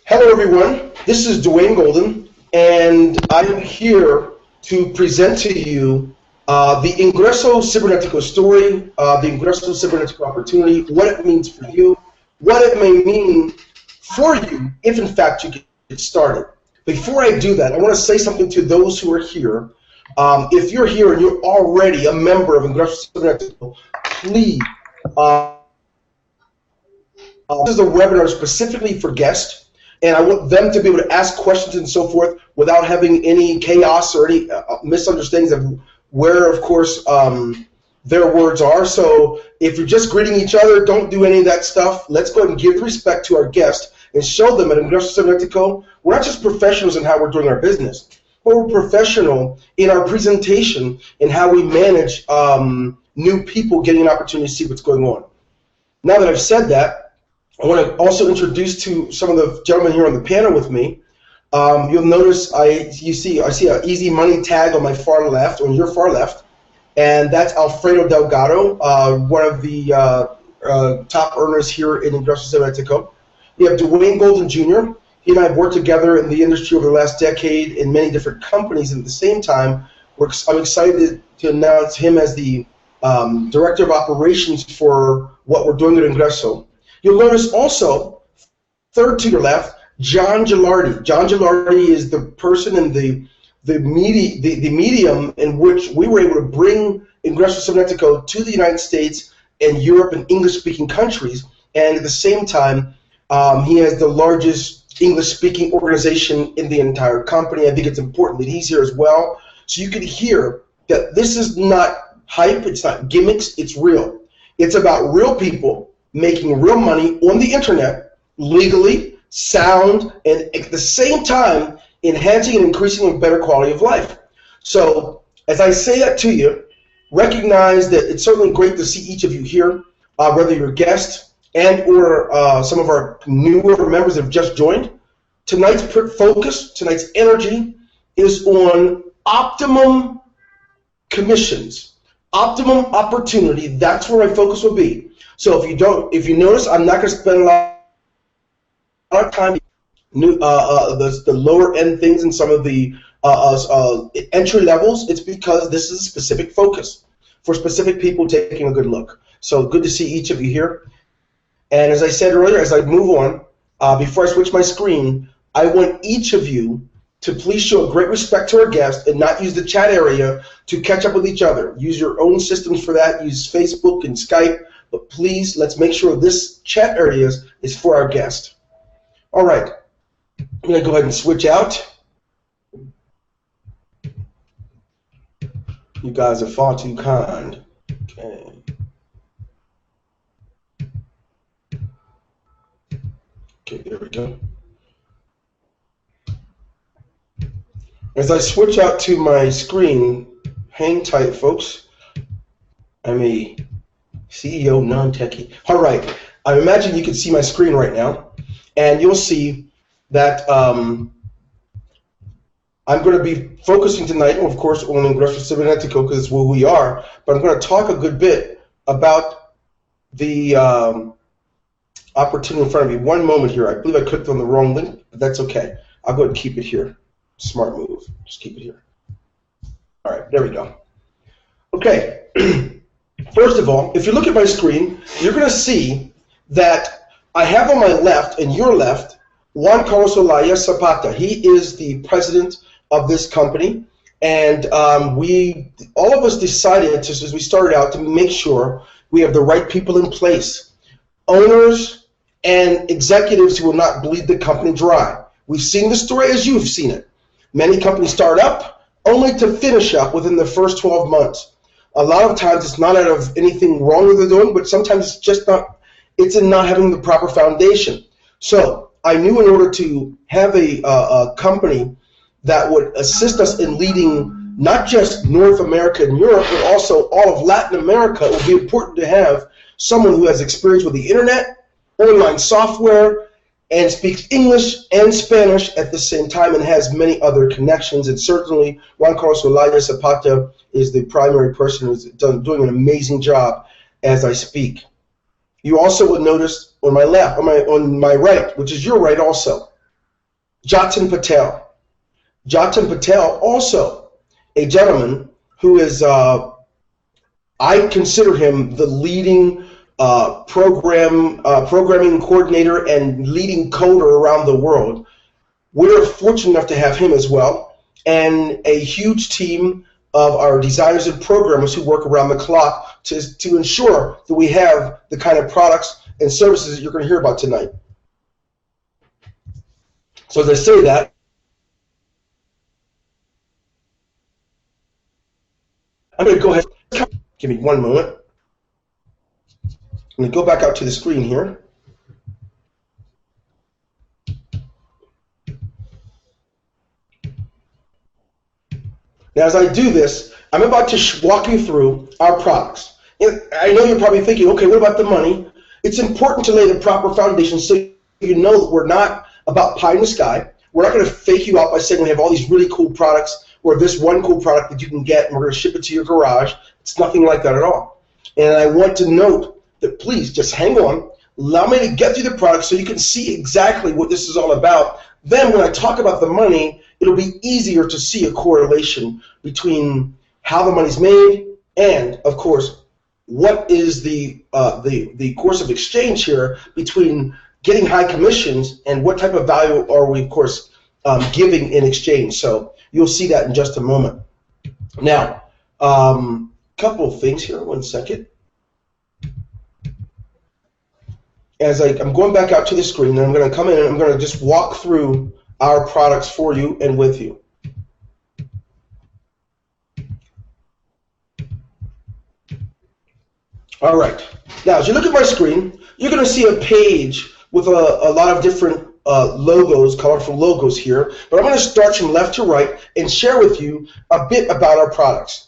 Hello, everyone. This is Dwayne Golden, and I am here to present to you the Ingreso Cibernetico story, the Ingreso Cibernetico opportunity, what it means for you, what it may mean for you if, in fact, you get started. Before I do that, I want to say something to those who are here. If you're here and you're already a member of Ingreso Cibernetico, please, this is a webinar specifically for guests. And I want them to be able to ask questions and so forth without having any chaos or any misunderstandings of where, of course, their words are. So if you're just greeting each other, don't do any of that stuff. Let's go ahead and give respect to our guests and show them at Ingreso Cibernetico, we're not just professionals in how we're doing our business, but we're professional in our presentation and how we manage new people getting an opportunity to see what's going on. Now that I've said that, I want to also introduce to some of the gentlemen here on the panel with me. You'll notice I see an Easy Money tag on my far left, on your far left, and that's Alfredo Delgado, one of the top earners here in Ingreso Cibernetico. We have Dwayne Golden Jr. He and I have worked together in the industry over the last decade in many different companies. And at the same time, I'm excited to announce him as the Director of Operations for what we're doing at Ingreso. You'll notice also, third to your left, John Gilardi. John Gilardi is the person in the medium in which we were able to bring Ingreso Cibernetico to the United States and Europe and English-speaking countries. And at the same time, he has the largest English-speaking organization in the entire company. I think it's important that he's here as well. So you can hear that this is not hype, it's not gimmicks, it's real. It's about real people making real money on the internet, legally, sound, and at the same time, enhancing and increasing a better quality of life. So, as I say that to you, recognize that it's certainly great to see each of you here, whether you're a guest and or some of our newer members that have just joined. Tonight's focus, tonight's energy is on optimum commissions, optimum opportunity. That's where my focus will be. So if you notice, I'm not going to spend a lot of time the lower end things and some of the entry levels. It's because this is a specific focus for specific people taking a good look. So good to see each of you here. And as I said earlier, as I move on, before I switch my screen, I want each of you to please show great respect to our guests and not use the chat area to catch up with each other. Use your own systems for that. Use Facebook and Skype. But please, let's make sure this chat area is for our guest. All right. I'm going to go ahead and switch out. You guys are far too kind. Okay. Okay, there we go. As I switch out to my screen, hang tight, folks. I'm a CEO, non-techie. All right. I imagine you can see my screen right now, and you'll see that I'm going to be focusing tonight, of course, on Ingreso Cibernetico because it's who we are, but I'm going to talk a good bit about the opportunity in front of me. One moment here. I believe I clicked on the wrong link, but that's okay. I'll go ahead and keep it here. Smart move. Just keep it here. All right. There we go. Okay. First of all, if you look at my screen, you're going to see that I have on my left and your left Juan Carlos Olaya Zapata. He is the president of this company, and all of us decided, as we started out, to make sure we have the right people in place, owners and executives who will not bleed the company dry. We've seen the story as you've seen it. Many companies start up only to finish up within the first 12 months. A lot of times it's not out of anything wrong that they're doing, but sometimes it's just not, it's in not having the proper foundation. So I knew in order to have a company that would assist us in leading not just North America and Europe, but also all of Latin America, it would be important to have someone who has experience with the internet, online software, and speaks English and Spanish at the same time and has many other connections. And certainly Juan Carlos Olaya Zapata is the primary person who's doing an amazing job as I speak. You also would notice on my left, on my right, which is your right also, Jatin Patel. Jatin Patel, also a gentleman who is, I consider him the leading programming coordinator and leading coder around the world. We're fortunate enough to have him as well, and a huge team of our designers and programmers who work around the clock to ensure that we have the kind of products and services that you're going to hear about tonight. So as I say that, I'm going to go ahead. Give me one moment. I'm going to go back out to the screen here. Now, as I do this, I'm about to walk you through our products. And I know you're probably thinking, okay, what about the money? It's important to lay the proper foundation so you know that we're not about pie in the sky. We're not going to fake you out by saying we have all these really cool products or this one cool product that you can get and we're going to ship it to your garage. It's nothing like that at all. And I want to note that please just hang on. Allow me to get through the product so you can see exactly what this is all about. Then when I talk about the money, it'll be easier to see a correlation between how the money's made and, of course, what is the course of exchange here between getting high commissions and what type of value are we, of course, giving in exchange. So you'll see that in just a moment. Now, couple of things here. One second. As I'm going back out to the screen, and I'm going to come in and I'm going to just walk through our products for you and with you. All right. Now, as you look at my screen, you're going to see a page with a lot of different logos, colorful logos here. But I'm going to start from left to right and share with you a bit about our products.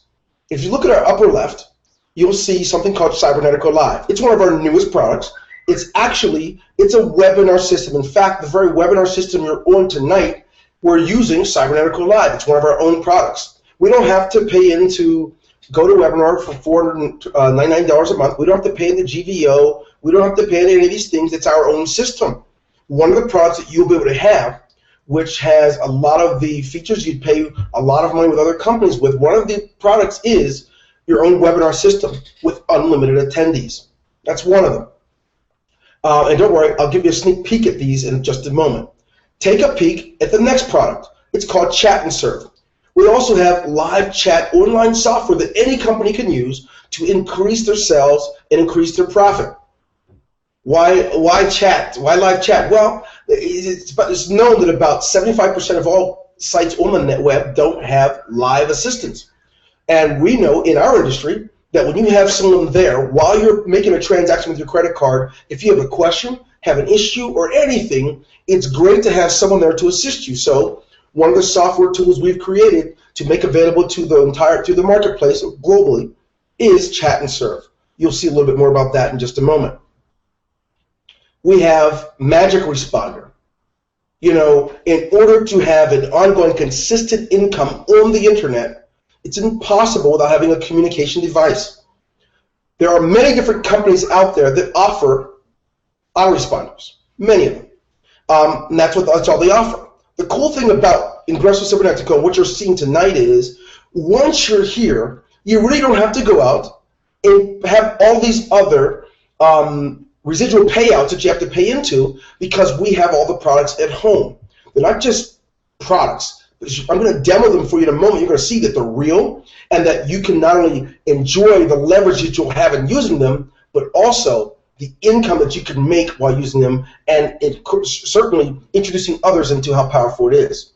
If you look at our upper left, you'll see something called Cybernetico Live. It's one of our newest products. It's a webinar system. In fact, the very webinar system you're on tonight, we're using Cybernetico Live. It's one of our own products. We don't have to pay in to go to webinar for $499 a month. We don't have to pay in the GVO. We don't have to pay in any of these things. It's our own system. One of the products that you'll be able to have, which has a lot of the features you'd pay a lot of money with other companies with, one of the products is your own webinar system with unlimited attendees. That's one of them. And don't worry, I'll give you a sneak peek at these in just a moment. Take a peek at the next product. It's called Chat and Serve. We also have live chat online software that any company can use to increase their sales and increase their profit. Why chat? Why live chat? Well, it's known that about 75% of all sites on the net web don't have live assistants. And we know in our industry that when you have someone there while you're making a transaction with your credit card, if you have a question, have an issue, or anything, it's great to have someone there to assist you. So one of the software tools we've created to make available to the marketplace globally is Chat and Serve. You'll see a little bit more about that in just a moment. We have Magic Responder. You know, in order to have an ongoing consistent income on the internet, it's impossible without having a communication device. There are many different companies out there that offer autoresponders, many of them. And that's all they offer. The cool thing about Ingresso Cybernetico, what you're seeing tonight is, once you're here, you really don't have to go out and have all these other residual payouts that you have to pay into because we have all the products at home. They're not just products. I'm going to demo them for you in a moment. You're going to see that they're real and that you can not only enjoy the leverage that you'll have in using them, but also the income that you can make while using them, and certainly introducing others into how powerful it is.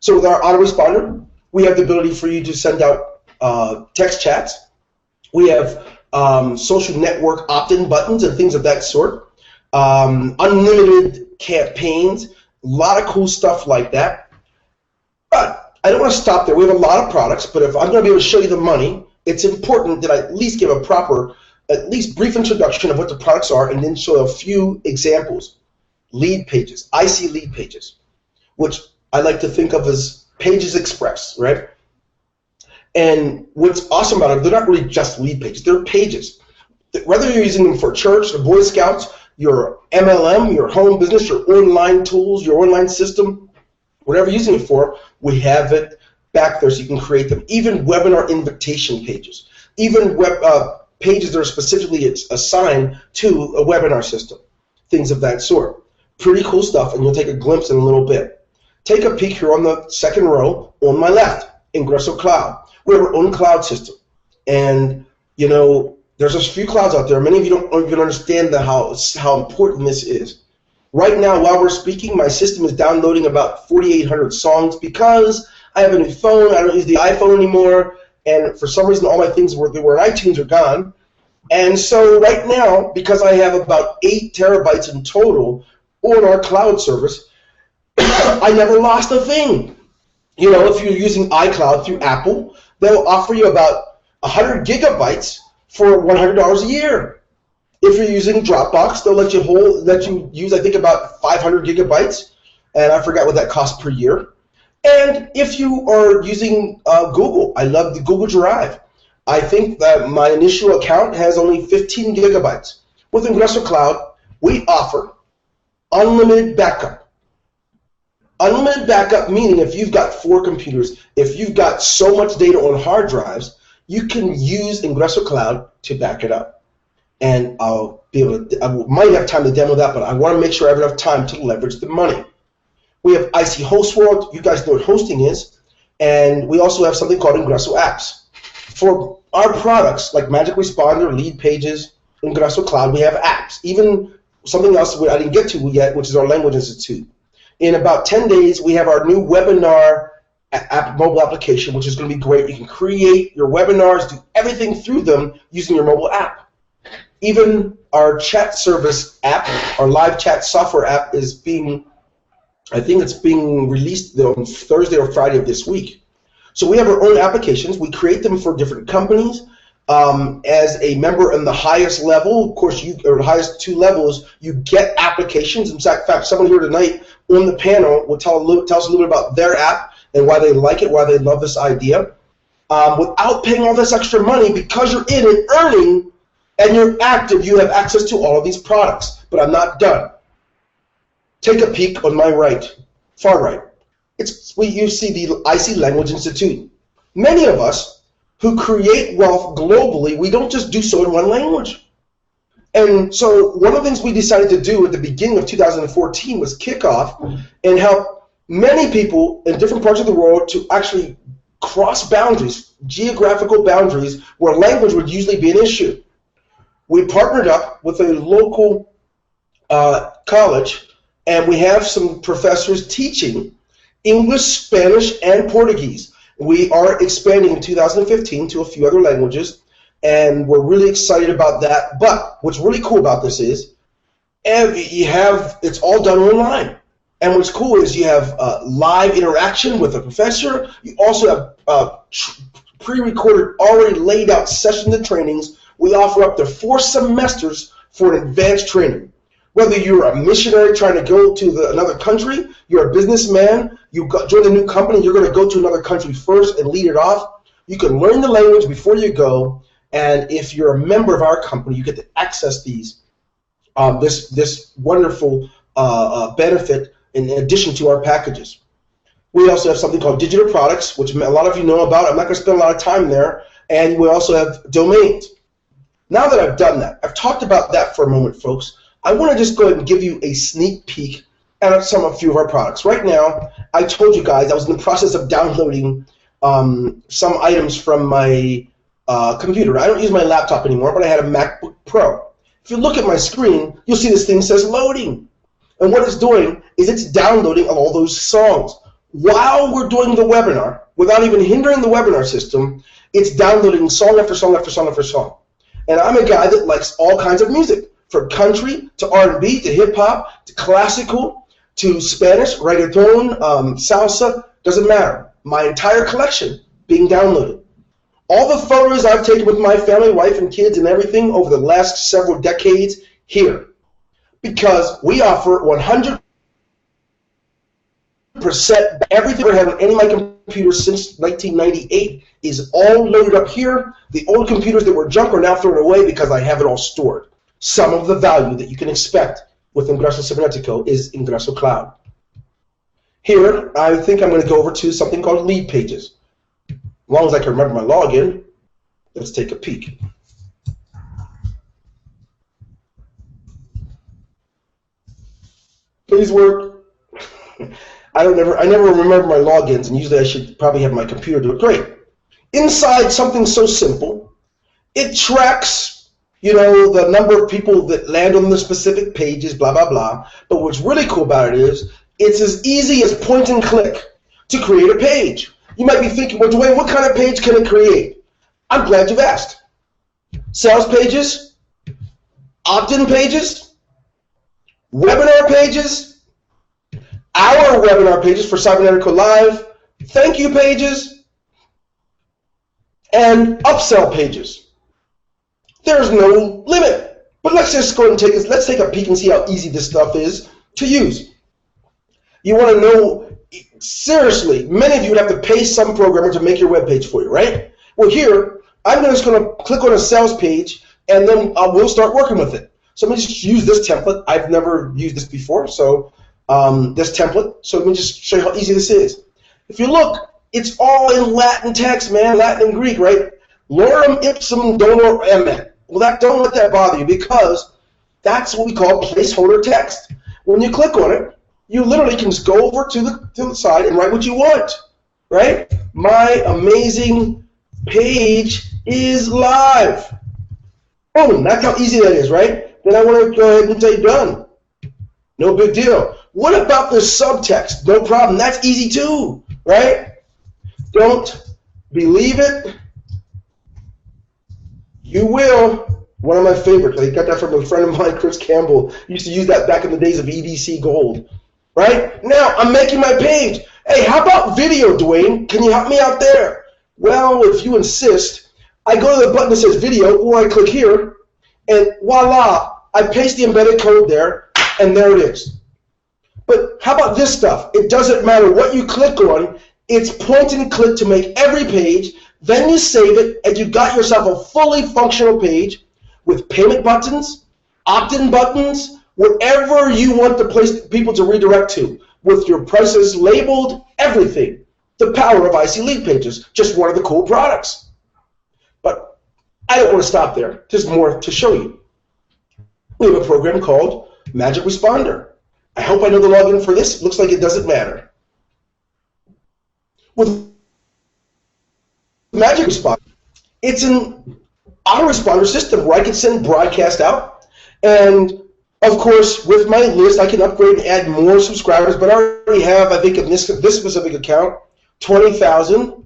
So with our autoresponder, we have the ability for you to send out text chats. We have social network opt-in buttons and things of that sort. Unlimited campaigns, a lot of cool stuff like that. But I don't want to stop there. We have a lot of products, but if I'm going to be able to show you the money, it's important that I at least give a proper, at least brief introduction of what the products are and then show a few examples. Lead pages, IC lead pages, which I like to think of as Pages Express, right? And what's awesome about it, they're not really just lead pages, they're pages. Whether you're using them for church, the Boy Scouts, your MLM, your home business, your online tools, your online system, whatever you're using it for, we have it back there so you can create them. Even webinar invitation pages, even pages that are specifically assigned to a webinar system, things of that sort. Pretty cool stuff, and you'll take a glimpse in a little bit. Take a peek here on the second row on my left, Ingresso Cloud. We have our own cloud system, and you know there's a few clouds out there. Many of you don't even understand how important this is. Right now, while we're speaking, my system is downloading about 4,800 songs because I have a new phone. I don't use the iPhone anymore, and for some reason, all my things that were in iTunes are gone. And so right now, because I have about 8 terabytes in total on our cloud service, I never lost a thing. You know, if you're using iCloud through Apple, they'll offer you about 100 gigabytes for $100 a year. If you're using Dropbox, they'll let you use, I think, about 500 gigabytes, and I forgot what that costs per year. And if you are using Google, I love the Google Drive. I think that my initial account has only 15 gigabytes. With Ingresso Cloud, we offer unlimited backup. Unlimited backup meaning if you've got 4 computers, if you've got so much data on hard drives, you can use Ingresso Cloud to back it up. And I'll be able to, I might have time to demo that, but I want to make sure I have enough time to leverage the money. We have IC Host World. You guys know what hosting is. And we also have something called Ingresso Apps. For our products like Magic Responder, Lead Pages, Ingresso Cloud, we have apps. Even something else I didn't get to yet, which is our Language Institute. In about 10 days, we have our new webinar mobile application, which is going to be great. You can create your webinars, do everything through them using your mobile app. Even our chat service app, our live chat software app, is being, I think it's being released on Thursday or Friday of this week. So we have our own applications. We create them for different companies. As a member in the highest level, of course, or the highest 2 levels, you get applications. In fact, someone here tonight on the panel will tell us a little bit about their app and why they like it, why they love this idea, without paying all this extra money. Because you're in and earning and you're active, you have access to all of these products. But I'm not done. Take a peek on my right, far right. You see the IC Language Institute. Many of us who create wealth globally, we don't just do so in one language. And so one of the things we decided to do at the beginning of 2014 was kick off and help many people in different parts of the world to actually cross boundaries, geographical boundaries, where language would usually be an issue. We partnered up with a local college, and we have some professors teaching English, Spanish, and Portuguese. We are expanding in 2015 to a few other languages, and we're really excited about that. But what's really cool about this is it's all done online. And what's cool is you have live interaction with a professor. You also have pre-recorded, already laid out sessions and trainings. We offer up to 4 semesters for an advanced training. Whether you're a missionary trying to go to another country, you're a businessman, you join a new company, you're going to go to another country first and lead it off, you can learn the language before you go, and if you're a member of our company, you get to access these, this wonderful benefit in addition to our packages. We also have something called digital products, which a lot of you know about. I'm not going to spend a lot of time there. And we also have domains. Now that I've done that, I've talked about that for a moment, folks, I want to just go ahead and give you a sneak peek at a few of our products. Right now, I told you guys I was in the process of downloading some items from my computer. I don't use my laptop anymore, but I had a MacBook Pro. If you look at my screen, you'll see this thing says loading. And what it's doing is it's downloading all those songs. While we're doing the webinar, without even hindering the webinar system, it's downloading song after song after song after song. And I'm a guy that likes all kinds of music, from country to R&B to hip-hop to classical to Spanish, reggaeton, salsa, doesn't matter. My entire collection being downloaded. All the photos I've taken with my family, wife, and kids and everything over the last several decades here. Because we offer 100% everything I've had on any of my computers since 1998 is all loaded up here. The old computers that were junk are now thrown away because I have it all stored. Some of the value that you can expect with Ingresso Cibernetico is Ingresso Cloud. Here, I think I'm going to go over to something called Lead Pages. As long as I can remember my login, let's take a peek. Please work. I never remember my logins, and usually I should probably have my computer do it. Great. Inside something so simple, it tracks, the number of people that land on the specific pages, blah, blah, blah. But what's really cool about it is it's as easy as point and click to create a page. You might be thinking, well, Dwayne, what kind of page can it create? I'm glad you've asked. Sales pages, opt-in pages, webinar pages, our webinar pages for Cybernetico Live, thank you pages, and upsell pages. There's no limit. But let's just go ahead and let's take a peek and see how easy this stuff is to use. You want to know, seriously, many of you would have to pay some programmer to make your web page for you, right? Well, here, I'm just going to click on a sales page, and then we'll start working with it. So let me just use this template. I've never used this before, so this template. So let me just show you how easy this is. If you look, it's all in Latin text, man, Latin and Greek, right? Lorem ipsum dolor emet. Well, don't let that bother you, because that's what we call placeholder text. When you click on it, you literally can just go over to the side and write what you want, right? My amazing page is live. Boom, that's how easy that is, right? Then I want to go ahead and say done. No big deal. What about the subtext? No problem. That's easy too, right? Don't believe it. You will. One of my favorites. I got that from a friend of mine, Chris Campbell. He used to use that back in the days of EDC Gold. Right? Now, I'm making my page. Hey, how about video, Dwayne? Can you help me out there? Well, if you insist, I go to the button that says video, or I click here, and voila, I paste the embedded code there, and there it is. But how about this stuff? It doesn't matter what you click on. It's point and click to make every page. Then you save it, and you got yourself a fully functional page with payment buttons, opt-in buttons, wherever you want the place people to redirect to, with your prices labeled, everything. The power of IC Lead Pages, just one of the cool products. But I don't want to stop there. There's more to show you. We have a program called Magic Responder. I hope I know the login for this. It looks like it doesn't matter. With Magic Responder, it's an autoresponder system where I can send broadcast out, and of course, with my list, I can upgrade and add more subscribers, but I already have, I think, in this specific account, 20,000,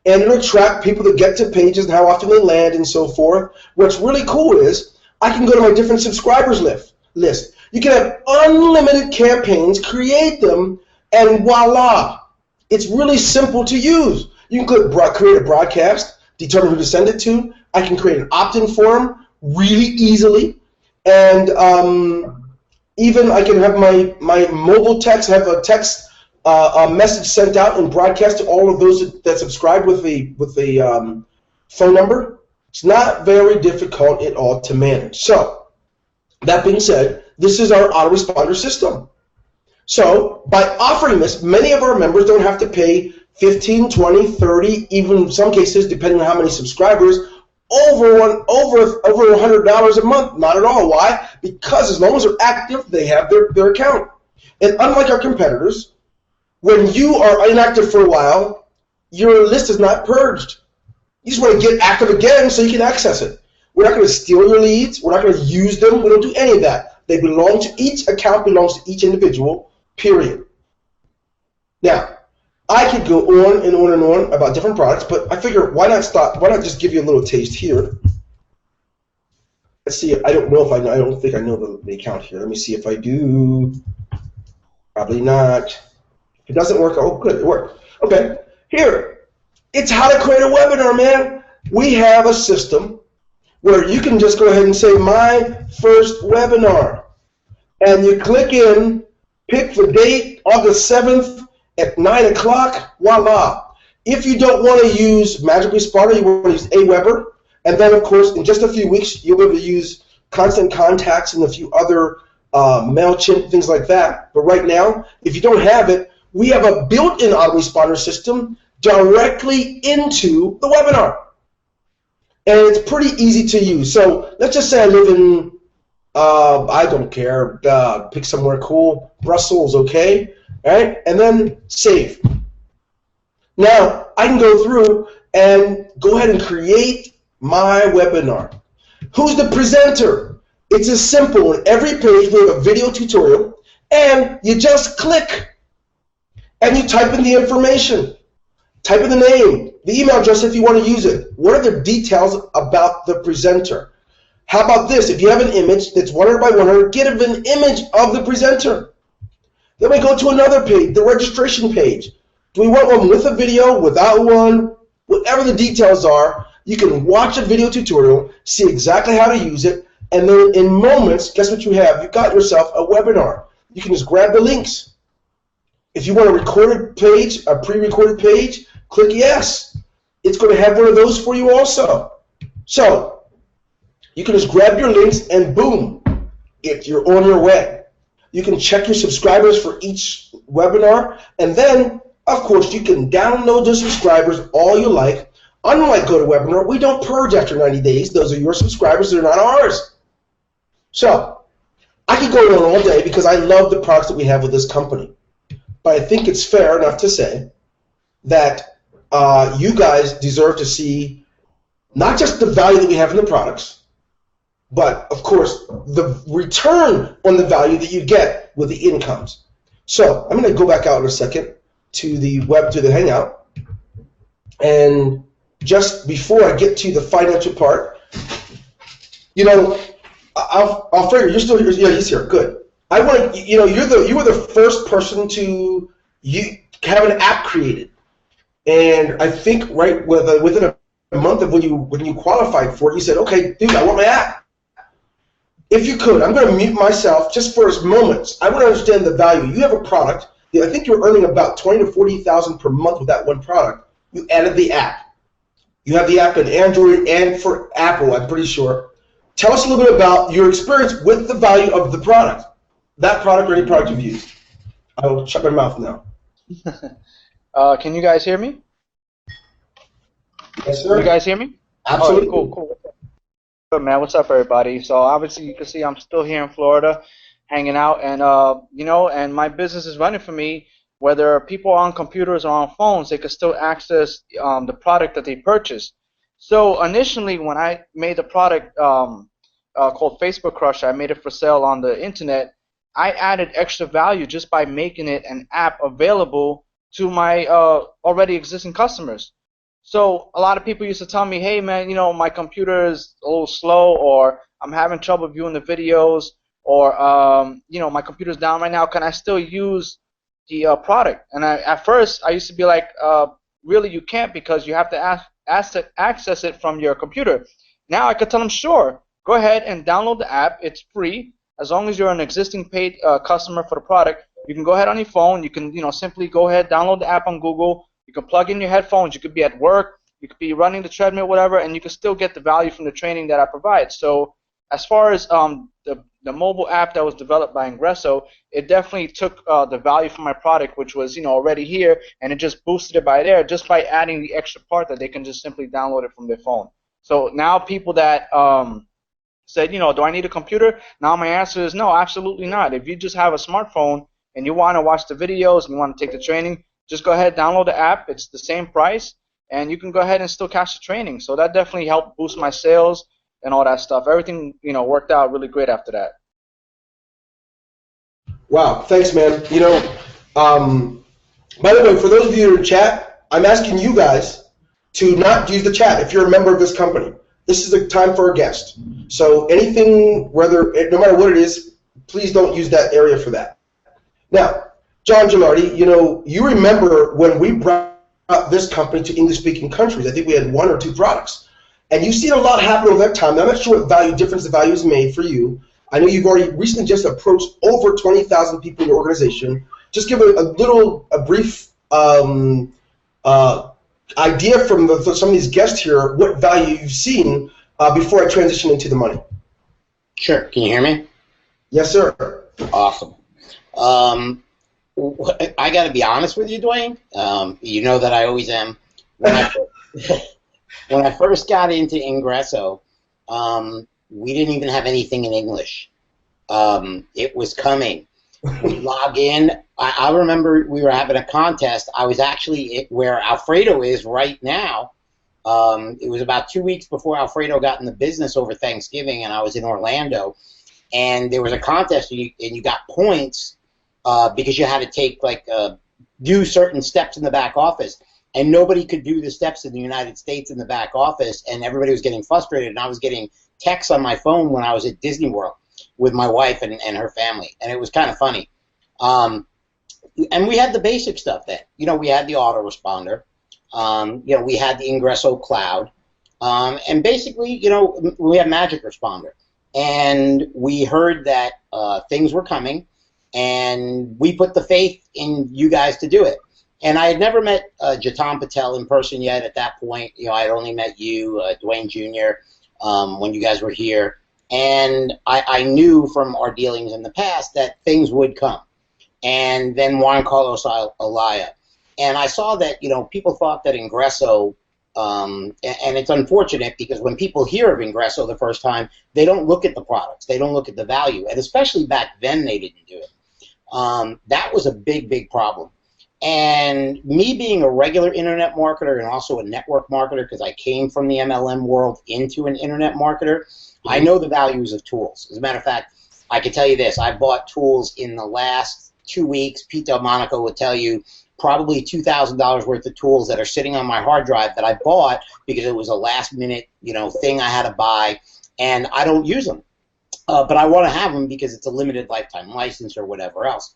and it'll track people that get to pages and how often they land and so forth. What's really cool is I can go to my different subscribers list. You can have unlimited campaigns, create them, and voila. It's really simple to use. You can create a broadcast, determine who to send it to. I can create an opt-in form really easily. And even I can have my mobile text, have a text a message sent out and broadcast to all of those that subscribe with the phone number. It's not very difficult at all to manage. So that being said, this is our autoresponder system. So by offering this, many of our members don't have to pay $15, $20, $30, even in some cases, depending on how many subscribers, over $100 a month. Not at all. Why? Because as long as they're active, they have their account. And unlike our competitors, when you are inactive for a while, your list is not purged. You just want to get active again so you can access it. We're not going to steal your leads. We're not going to use them. We don't do any of that. They belong to each account, belongs to each individual, period. Now, I could go on and on and on about different products, but I figure why not stop? Why not just give you a little taste here? Let's see. I don't know if I know. I don't think I know the account here. Let me see if I do. Probably not. If it doesn't work, oh, good, it worked. Okay, here. It's how to create a webinar, man. We have a system where you can just go ahead and say, my first webinar. And you click in, pick the date, August 7th at 9 o'clock, voila. If you don't want to use Magic Responder, you want to use Aweber. And then, of course, in just a few weeks, you'll be able to use Constant Contacts and a few other MailChimp, things like that. But right now, if you don't have it, we have a built-in autoresponder system directly into the webinar. And it's pretty easy to use. So let's just say I live in, I don't care, pick somewhere cool, Brussels, okay? All right, and then save. Now, I can go through and go ahead and create my webinar. Who's the presenter? It's as simple. On every page, we have a video tutorial, and you just click, and you type in the information. Type in the name, the email address if you want to use it. What are the details about the presenter? How about this? If you have an image that's 100 by 100, get an image of the presenter. Then we go to another page, the registration page. Do we want one with a video, without one? Whatever the details are, you can watch a video tutorial, see exactly how to use it, and then in moments, guess what you have? You've got yourself a webinar. You can just grab the links. If you want a recorded page, a pre-recorded page, click yes. It's going to have one of those for you also. So you can just grab your links and boom, you're on your way. You can check your subscribers for each webinar, and then, of course, you can download the subscribers all you like. Unlike GoToWebinar, we don't purge after 90 days. Those are your subscribers, they're not ours. So I could go on all day because I love the products that we have with this company. But I think it's fair enough to say that you guys deserve to see not just the value that we have in the products, but, of course, the return on the value that you get with the incomes. So I'm going to go back out in a second to the Hangout. And just before I get to the financial part, you know, I'll figure you're still here. Yeah, he's here. Good. I want you know you were the first person to have an app created, and I think right within a month of when you qualified for it, you said, okay, dude, I want my app. If you could, I'm going to mute myself just for moments. I want to understand the value. You have a product. I think you're earning about $20,000 to $40,000 per month with that one product. You added the app. You have the app in Android and for Apple, I'm pretty sure. Tell us a little bit about your experience with the value of the product. That product or any product you've used. I will shut my mouth now. Can you guys hear me? Yes, sir. Can you guys hear me? Absolutely. Oh, cool. Good, man. What's up, everybody? So obviously you can see I'm still here in Florida, hanging out, and you know, and my business is running for me. Whether people are on computers or on phones, they can still access the product that they purchased. So initially, when I made the product called Facebook Crusher, I made it for sale on the internet. I added extra value just by making it an app available to my already existing customers. So a lot of people used to tell me, hey man, you know, my computer is a little slow, or I'm having trouble viewing the videos, or you know, my computer's down right now. Can I still use the product? And at first I used to be like, really, you can't, because you have to access it from your computer. Now I could tell them, sure, go ahead and download the app. It's free. As long as you're an existing paid customer for the product, you can go ahead on your phone. You can, you know, simply go ahead, download the app on Google. You can plug in your headphones. You could be at work. You could be running the treadmill, whatever, and you can still get the value from the training that I provide. So as far as the mobile app that was developed by Ingresso, it definitely took the value from my product, which was, you know, already here, and it just boosted it by there, just by adding the extra part that they can just simply download it from their phone. So now people that said, you know, do I need a computer? Now my answer is no, absolutely not. If you just have a smartphone and you want to watch the videos and you want to take the training, just go ahead, download the app. It's the same price, and you can go ahead and still catch the training. So that definitely helped boost my sales and all that stuff. Everything, you know, worked out really great after that. Wow, thanks, man. You know, by the way, for those of you in chat, I'm asking you guys to not use the chat if you're a member of this company. This is the time for a guest. So anything, no matter what it is, please don't use that area for that. Now, John Gilardi, you know, you remember when we brought this company to English-speaking countries. I think we had 1 or 2 products. And you've seen a lot happen over that time. Now, I'm not sure what difference the value has made for you. I know you've already recently just approached over 20,000 people in your organization. Just give a brief idea from some of these guests here, what value you've seen before I transition into the money. Sure. Can you hear me? Yes, sir. Awesome. I got to be honest with you, Dwayne. You know that I always am. When I when I first got into Ingresso, we didn't even have anything in English. It was coming. We log in. I remember we were having a contest. I was actually where Alfredo is right now. It was about 2 weeks before Alfredo got in the business over Thanksgiving, and I was in Orlando. And there was a contest, and you got points because you had to take do certain steps in the back office. And nobody could do the steps in the United States in the back office, and everybody was getting frustrated. And I was getting texts on my phone when I was at Disney World with my wife and her family, and it was kind of funny. And we had the basic stuff then. We had the autoresponder. We had the Ingresso Cloud. And basically, we had Magic Responder. And we heard that things were coming, and we put the faith in you guys to do it. And I had never met Jatan Patel in person yet at that point. I had only met you, Dwayne Jr., when you guys were here. And I knew from our dealings in the past that things would come. And then Juan Carlos Alaya. And I saw that, people thought that Ingresso, and it's unfortunate because when people hear of Ingresso the first time, they don't look at the products. They don't look at the value. And especially back then, they didn't do it. That was a big, big problem. And me being a regular internet marketer and also a network marketer, because I came from the MLM world into an internet marketer, I know the values of tools. As a matter of fact, I can tell you this. I bought tools in the last 2 weeks. Pete Delmonico would tell you probably $2,000 worth of tools that are sitting on my hard drive that I bought because it was a last-minute thing I had to buy, and I don't use them. But I want to have them because it's a limited lifetime license or whatever else.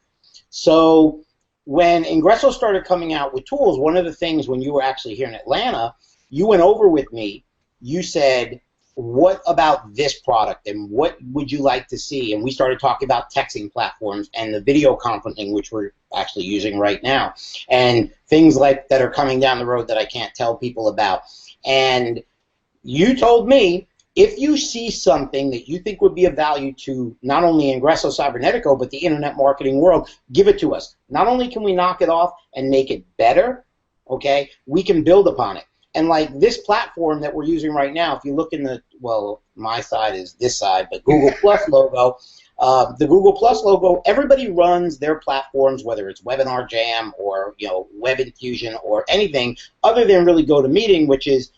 So when Ingresso started coming out with tools, one of the things when you were actually here in Atlanta, you went over with me, you said, what about this product and what would you like to see? And we started talking about texting platforms and the video conferencing, which we're actually using right now, and things like that are coming down the road that I can't tell people about. And you told me, if you see something that you think would be of value to not only Ingresso Cybernetico, but the internet marketing world, give it to us. Not only can we knock it off and make it better, okay, we can build upon it. And like this platform that we're using right now, if you look in the, well, my side is this side, but Google Plus logo, the Google Plus logo, everybody runs their platforms, whether it's Webinar Jam or, Web Infusion or anything other than really GoToMeeting, which is,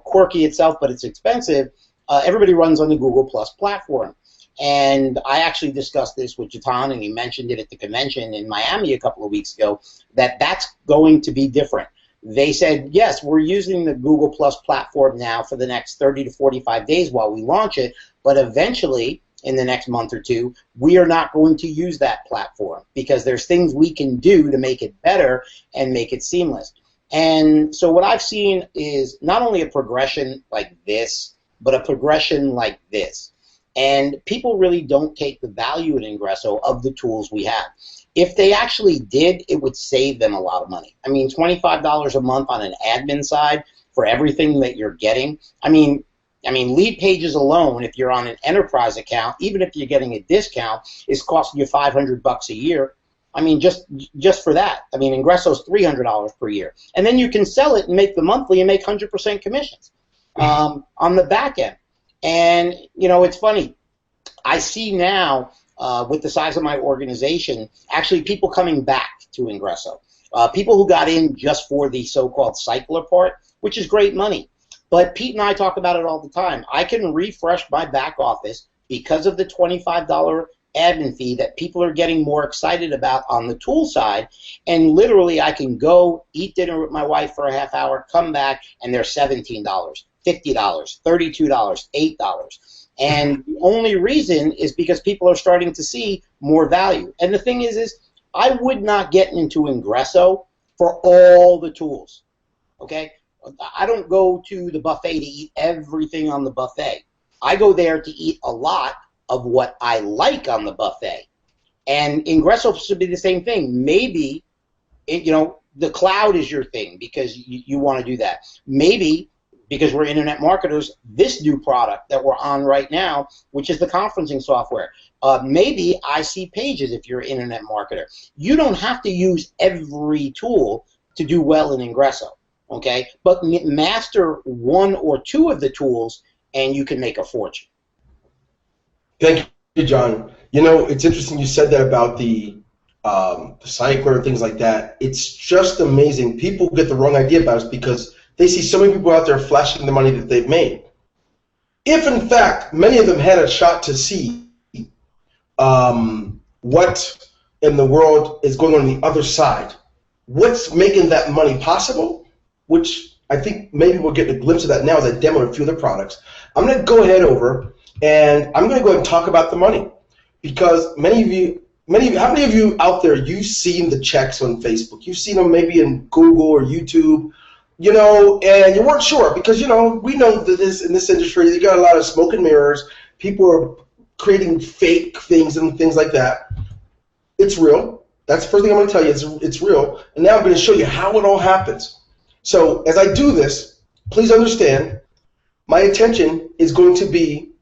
quirky itself, but it's expensive. Everybody runs on the Google Plus platform. And I actually discussed this with Jatan, and he mentioned it at the convention in Miami a couple of weeks ago, that that's going to be different. They said, yes, we're using the Google Plus platform now for the next 30 to 45 days while we launch it, but eventually, in the next month or two, we are not going to use that platform because there's things we can do to make it better and make it seamless. And so what I've seen is not only a progression like this, but a progression like this. And people really don't take the value in Ingresso of the tools we have. If they actually did, it would save them a lot of money. I mean, $25 a month on an admin side for everything that you're getting. I mean, Lead Pages alone, if you're on an enterprise account, even if you're getting a discount, is costing you $500 a year. I mean, just for that. I mean, Ingresso's $300 per year. And then you can sell it and make the monthly and make 100% commissions on the back end. And, it's funny. I see now, with the size of my organization, actually people coming back to Ingresso. People who got in just for the so-called cycler part, which is great money. But Pete and I talk about it all the time. I can refresh my back office because of the $25 admin fee that people are getting more excited about on the tool side, and literally I can go eat dinner with my wife for a half hour, come back, and they're $17, $50, $32, $8. And the only reason is because people are starting to see more value. And the thing is I would not get into Ingresso for all the tools, okay? I don't go to the buffet to eat everything on the buffet. I go there to eat a lot of what I like on the buffet. And Ingresso should be the same thing. Maybe, the cloud is your thing because you want to do that. Maybe, because we're internet marketers, this new product that we're on right now, which is the conferencing software. Maybe IC Pages if you're an internet marketer. You don't have to use every tool to do well in Ingresso, okay? But master one or two of the tools, and you can make a fortune. Thank you, John. You know, it's interesting you said that about the cycler and things like that. It's just amazing. People get the wrong idea about us because they see so many people out there flashing the money that they've made. If, in fact, many of them had a shot to see what in the world is going on the other side, what's making that money possible, which I think maybe we'll get a glimpse of that now as I demo a few of the products. I'm going to go ahead over and I'm going to go ahead and talk about the money because how many of you out there, you've seen the checks on Facebook? You've seen them maybe in Google or YouTube, you know, and you weren't sure because, you know, we know that in this industry, you got a lot of smoke and mirrors. People are creating fake things and things like that. It's real. That's the first thing I'm going to tell you. It's real. And now I'm going to show you how it all happens. So as I do this, please understand my attention is going to be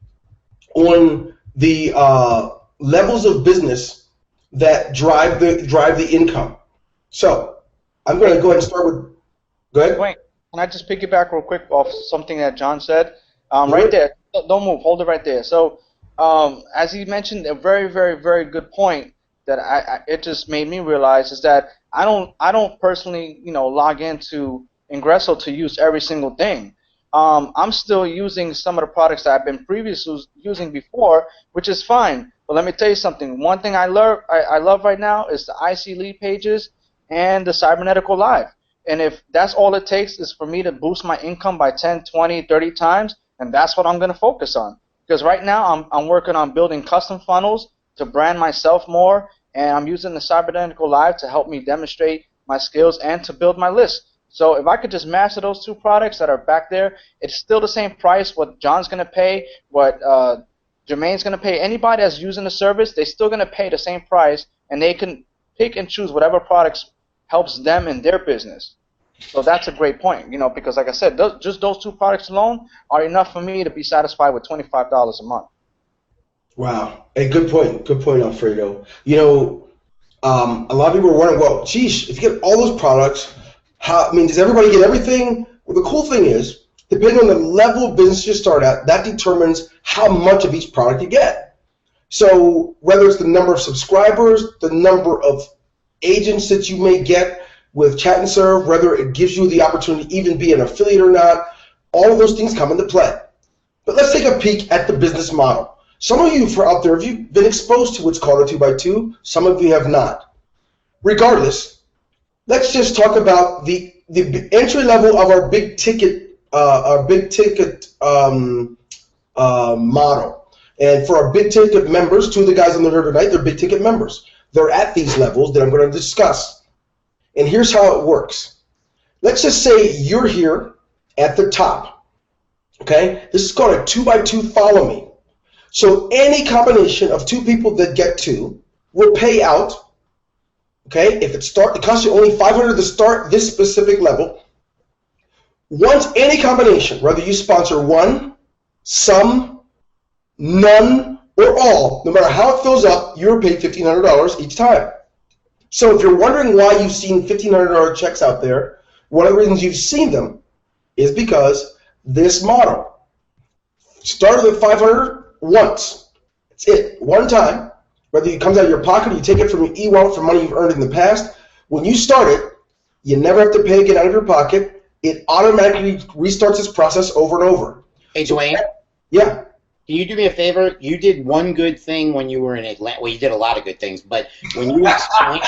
on the levels of business that drive the income. So I'm going to go ahead and start with. Go ahead. Wait, can I just piggyback real quick off something that John said? Right there. Don't move. Hold it right there. So as he mentioned, a very, very, very good point that it just made me realize is that I don't personally, you know, log into Ingresso to use every single thing. I'm still using some of the products that I've been previously using before, which is fine. But let me tell you something. One thing I love right now is the IC Lead Pages and the Cybernetical Live. And if that's all it takes is for me to boost my income by 10, 20, 30 times, and that's what I'm going to focus on. Because right now I'm working on building custom funnels to brand myself more, and I'm using the Cybernetical Live to help me demonstrate my skills and to build my list. So if I could just master those two products that are back there, it's still the same price. What John's going to pay, what Jermaine's going to pay, anybody that's using the service, they're still going to pay the same price, and they can pick and choose whatever products helps them in their business. So that's a great point, you know, because like I said, just those two products alone are enough for me to be satisfied with $25 a month. Wow. Hey, good point. Good point, Alfredo. You know, a lot of people are wondering, well, geez, if you get all those products, does everybody get everything? Well, the cool thing is, depending on the level of business you start at, that determines how much of each product you get. So whether it's the number of subscribers, the number of agents that you may get with Chat and Serve, whether it gives you the opportunity to even be an affiliate or not, all of those things come into play. But let's take a peek at the business model. Some of you out there, you've been exposed to what's called a 2x2. Some of you have not. Regardless, let's just talk about the entry level of our big ticket model. And for our big ticket members, two of the guys on the here tonight, they're big ticket members. They're at these levels that I'm going to discuss. And here's how it works. Let's just say you're here at the top. Okay? This is called a 2x2 follow me. So any combination of two people that get two will pay out. Okay? If it costs you only $500 to start this specific level. Once any combination, whether you sponsor one, some, none, or all, no matter how it fills up, you're paid $1,500 each time. So if you're wondering why you've seen $1,500 checks out there, one of the reasons you've seen them is because this model started at $500 once. That's it, one time. Whether it comes out of your pocket or you take it from your e-wallet for money you've earned in the past, when you start it, you never have to pay again out of your pocket. It automatically restarts this process over and over. Hey, Dwayne? Yeah. Can you do me a favor? You did one good thing when you were in Atlanta. Well, you did a lot of good things, but when you explained,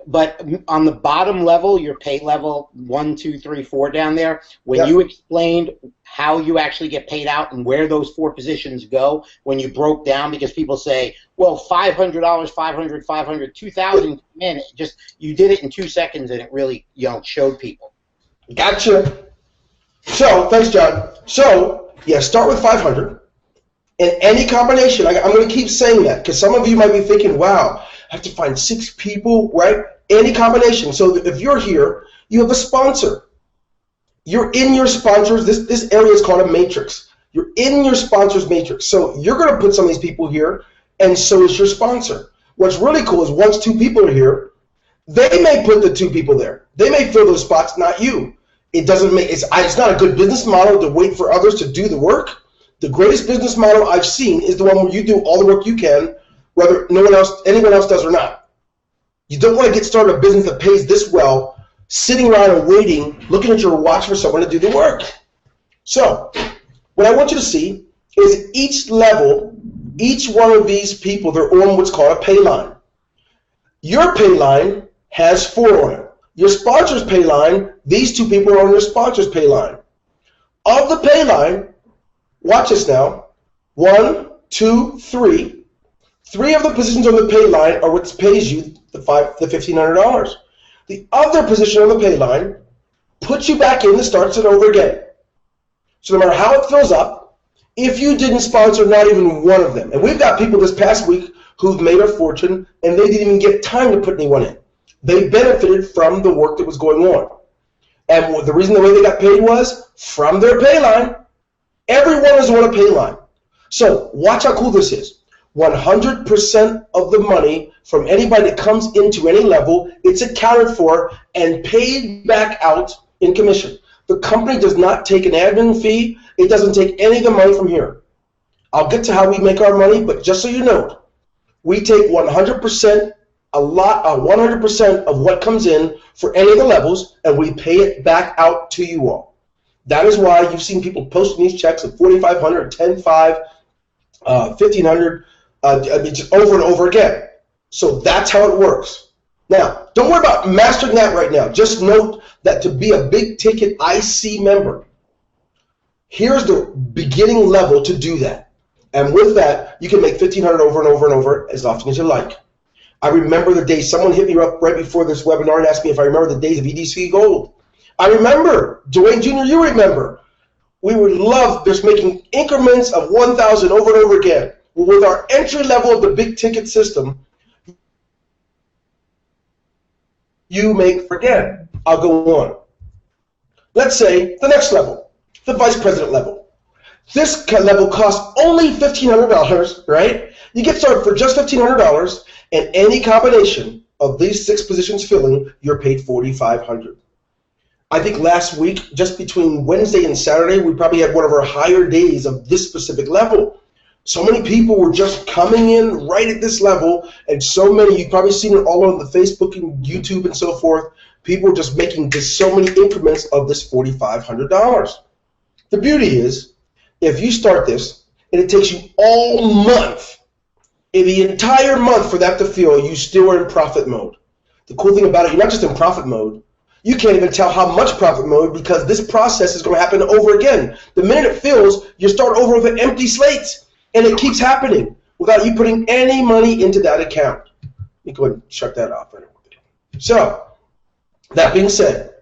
but on the bottom level, your pay level 1, 2, 3, 4 down there, when you explained how you actually get paid out and where those 4 positions go, when you broke down, because people say, well, $500, 500, 500, 2,000, man, you did it in 2 seconds, and it really showed people. Gotcha. So, thanks, John. So, yeah, start with 500. And any combination, I'm going to keep saying that because some of you might be thinking, wow, I have to find 6 people, right? Any combination. So if you're here, you have a sponsor. You're in your sponsors. This area is called a matrix. You're in your sponsor's matrix. So you're going to put some of these people here, and so is your sponsor. What's really cool is once 2 people are here, they may put the 2 people there. They may fill those spots, not you. It doesn't make it's not a good business model to wait for others to do the work. The greatest business model I've seen is the one where you do all the work you can, whether anyone else does or not. You don't want to get started a business that pays this well, sitting around and waiting, looking at your watch for someone to do the work. So, what I want you to see is each level, each one of these people, they're on what's called a pay line. Your pay line has 4 on it. Your sponsor's pay line, these 2 people are on your sponsor's pay line. Of the pay line, watch this now, 1, 2, 3. 3 of the positions on the pay line are what pays you the $1,500. The other position on the pay line puts you back in and starts it over again. So no matter how it fills up, if you didn't sponsor not even one of them, and we've got people this past week who've made a fortune and they didn't even get time to put anyone in. They benefited from the work that was going on. And the reason the way they got paid was from their pay line. Everyone is on a pay line. So watch how cool this is. 100% of the money from anybody that comes into any level, it's accounted for and paid back out in commission. The company does not take an admin fee. It doesn't take any of the money from here. I'll get to how we make our money, but just so you know, we take 100%, 100% of what comes in for any of the levels, and we pay it back out to you all. That is why you've seen people posting these checks of $4,500, $10,500, $1,500, just over and over again. So that's how it works. Now, don't worry about mastering that right now. Just note that to be a big ticket IC member, here's the beginning level to do that. And with that, you can make $1,500 over and over and over as often as you like. I remember the day someone hit me up right before this webinar and asked me if I remember the days of EDC Gold. I remember. Dwayne Jr., you remember. We would love just making increments of 1,000 over and over again. Well, with our entry level of the big ticket system, you make, again, I'll go on. Let's say the next level, the vice president level. This level costs only $1,500, right? You get started for just $1,500, and any combination of these 6 positions filling, you're paid $4,500. I think last week, just between Wednesday and Saturday, we probably had one of our higher days of this specific level. So many people were just coming in right at this level, and so many, you've probably seen it all on the Facebook and YouTube and so forth, people were just making just so many increments of this $4,500. The beauty is, if you start this, and it takes you all month, in the entire month for that to fill, you still are in profit mode. The cool thing about it, you're not just in profit mode, you can't even tell how much profit mode because this process is going to happen over again. The minute it fills, you start over with an empty slate, and it keeps happening without you putting any money into that account. Let me go ahead and shut that off. So, that being said,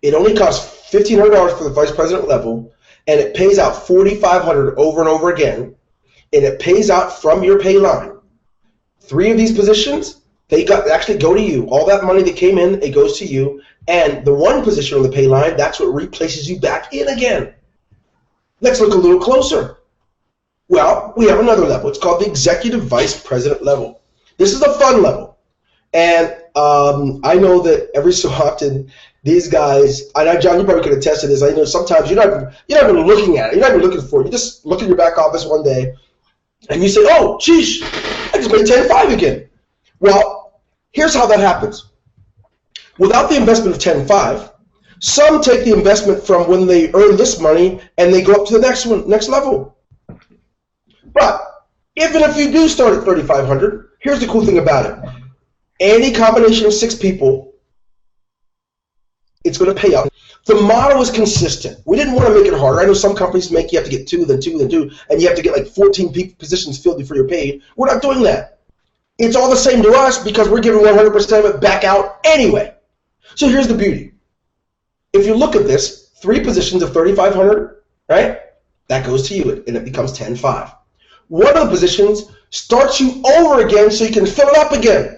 it only costs $1,500 for the vice president level, and it pays out $4,500 over and over again, and it pays out from your pay line. 3 of these positions, they actually go to you. All that money that came in, it goes to you. And the 1 position on the pay line, that's what replaces you back in again. Let's look a little closer. Well, we have another level. It's called the executive vice president level. This is the fun level. And I know that every so often, these guys, and John, you probably could attest to this. I know sometimes you're not even looking at it. You're not even looking for it. You just look in your back office one day, and you say, oh, sheesh, I just made 10.5 again. Well, here's how that happens. Without the investment of 10.5, some take the investment from when they earn this money, and they go up to the next level. But even if you do start at $3,500, here's the cool thing about it. Any combination of 6 people, it's going to pay out. The model is consistent. We didn't want to make it harder. I know some companies make you have to get 2, then 2, then 2, and you have to get like 14 positions filled before you're paid. We're not doing that. It's all the same to us because we're giving 100% of it back out anyway. So here's the beauty. If you look at this, 3 positions of $3,500, right? That goes to you, and it becomes 10.5. One of the positions starts you over again so you can fill it up again.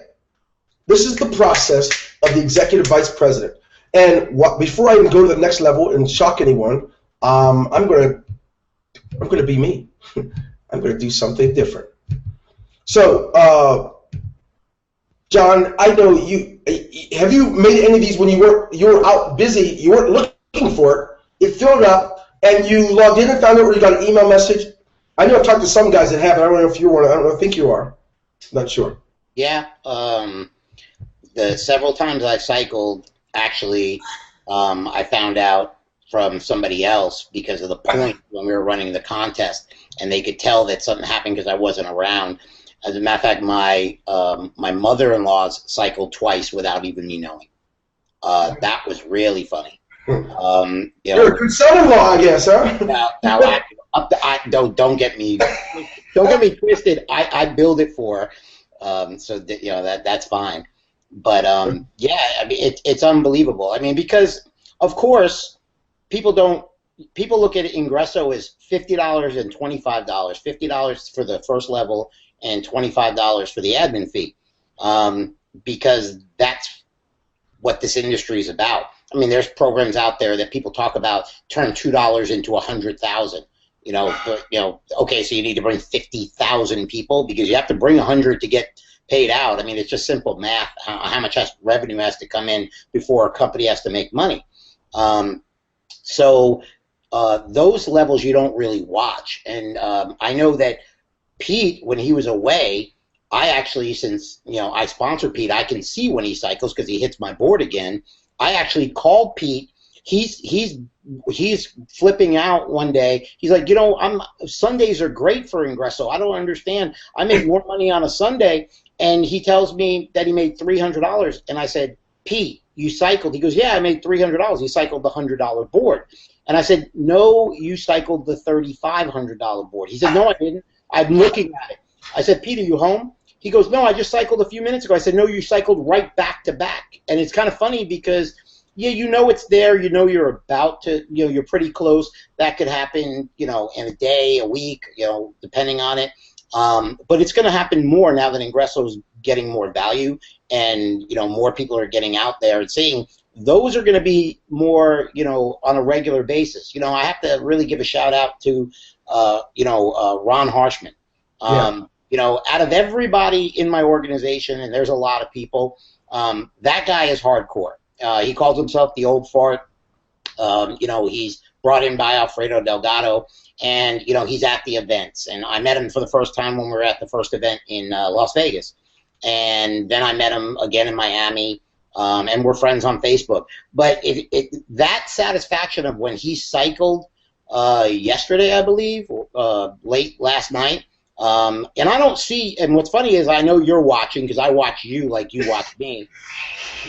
This is the process of the executive vice president. And before I even go to the next level and shock anyone, I'm going to I'm going to be me. I'm going to do something different. So, John, I know you. Have you made any of these when you were out busy? You weren't looking for it. It filled up, and you logged in and found out where you got an email message. I know I've talked to some guys that have. I don't know if you were. I don't think you are. Not sure. Yeah. The several times I cycled, actually, I found out from somebody else because of the point when we were running the contest, and they could tell that something happened because I wasn't around. As a matter of fact, my mother-in-law's cycled twice without even me knowing. That was really funny. You're a good son-in-law, I guess, huh? Don't get me twisted. I build it for her, so that that's fine. But yeah, I mean it's unbelievable. I mean, because of course people look at Ingresso as $50 and $25. $50 for the first level and $25 for the admin fee, because that's what this industry is about. I mean, there's programs out there that people talk about turn $2 into 100,000. Okay, so you need to bring 50,000 people because you have to bring 100 to get paid out. I mean, it's just simple math. How much revenue has to come in before a company has to make money? So those levels you don't really watch. And I know that Pete, when he was away, I actually, since I sponsor Pete, I can see when he cycles because he hits my board again. I actually called Pete. He's flipping out one day. He's like, Sundays are great for Ingresso. I don't understand. I make more money on a Sunday, and he tells me that he made $300. And I said, Pete, you cycled? He goes, yeah, I made $300. He cycled the $100 board. And I said, no, you cycled the $3,500 board. He said, no, I didn't. I'm looking at it. I said, Pete, are you home? He goes, no, I just cycled a few minutes ago. I said, no, you cycled right back to back. And it's kind of funny because, yeah, it's there. You're about to, you're pretty close. That could happen, in a day, a week, depending on it. But it's going to happen more now that Ingresso is getting more value and, more people are getting out there and seeing. Those are going to be more, on a regular basis. I have to really give a shout out to, Ron Harshman. Out of everybody in my organization, and there's a lot of people, that guy is hardcore. He calls himself the old fart. He's brought in by Alfredo Delgado, and, he's at the events. And I met him for the first time when we were at the first event in Las Vegas. And then I met him again in Miami, and we're friends on Facebook. But that satisfaction of when he cycled yesterday, I believe, late last night, and I don't see, and what's funny is I know you're watching because I watch you like you watch me.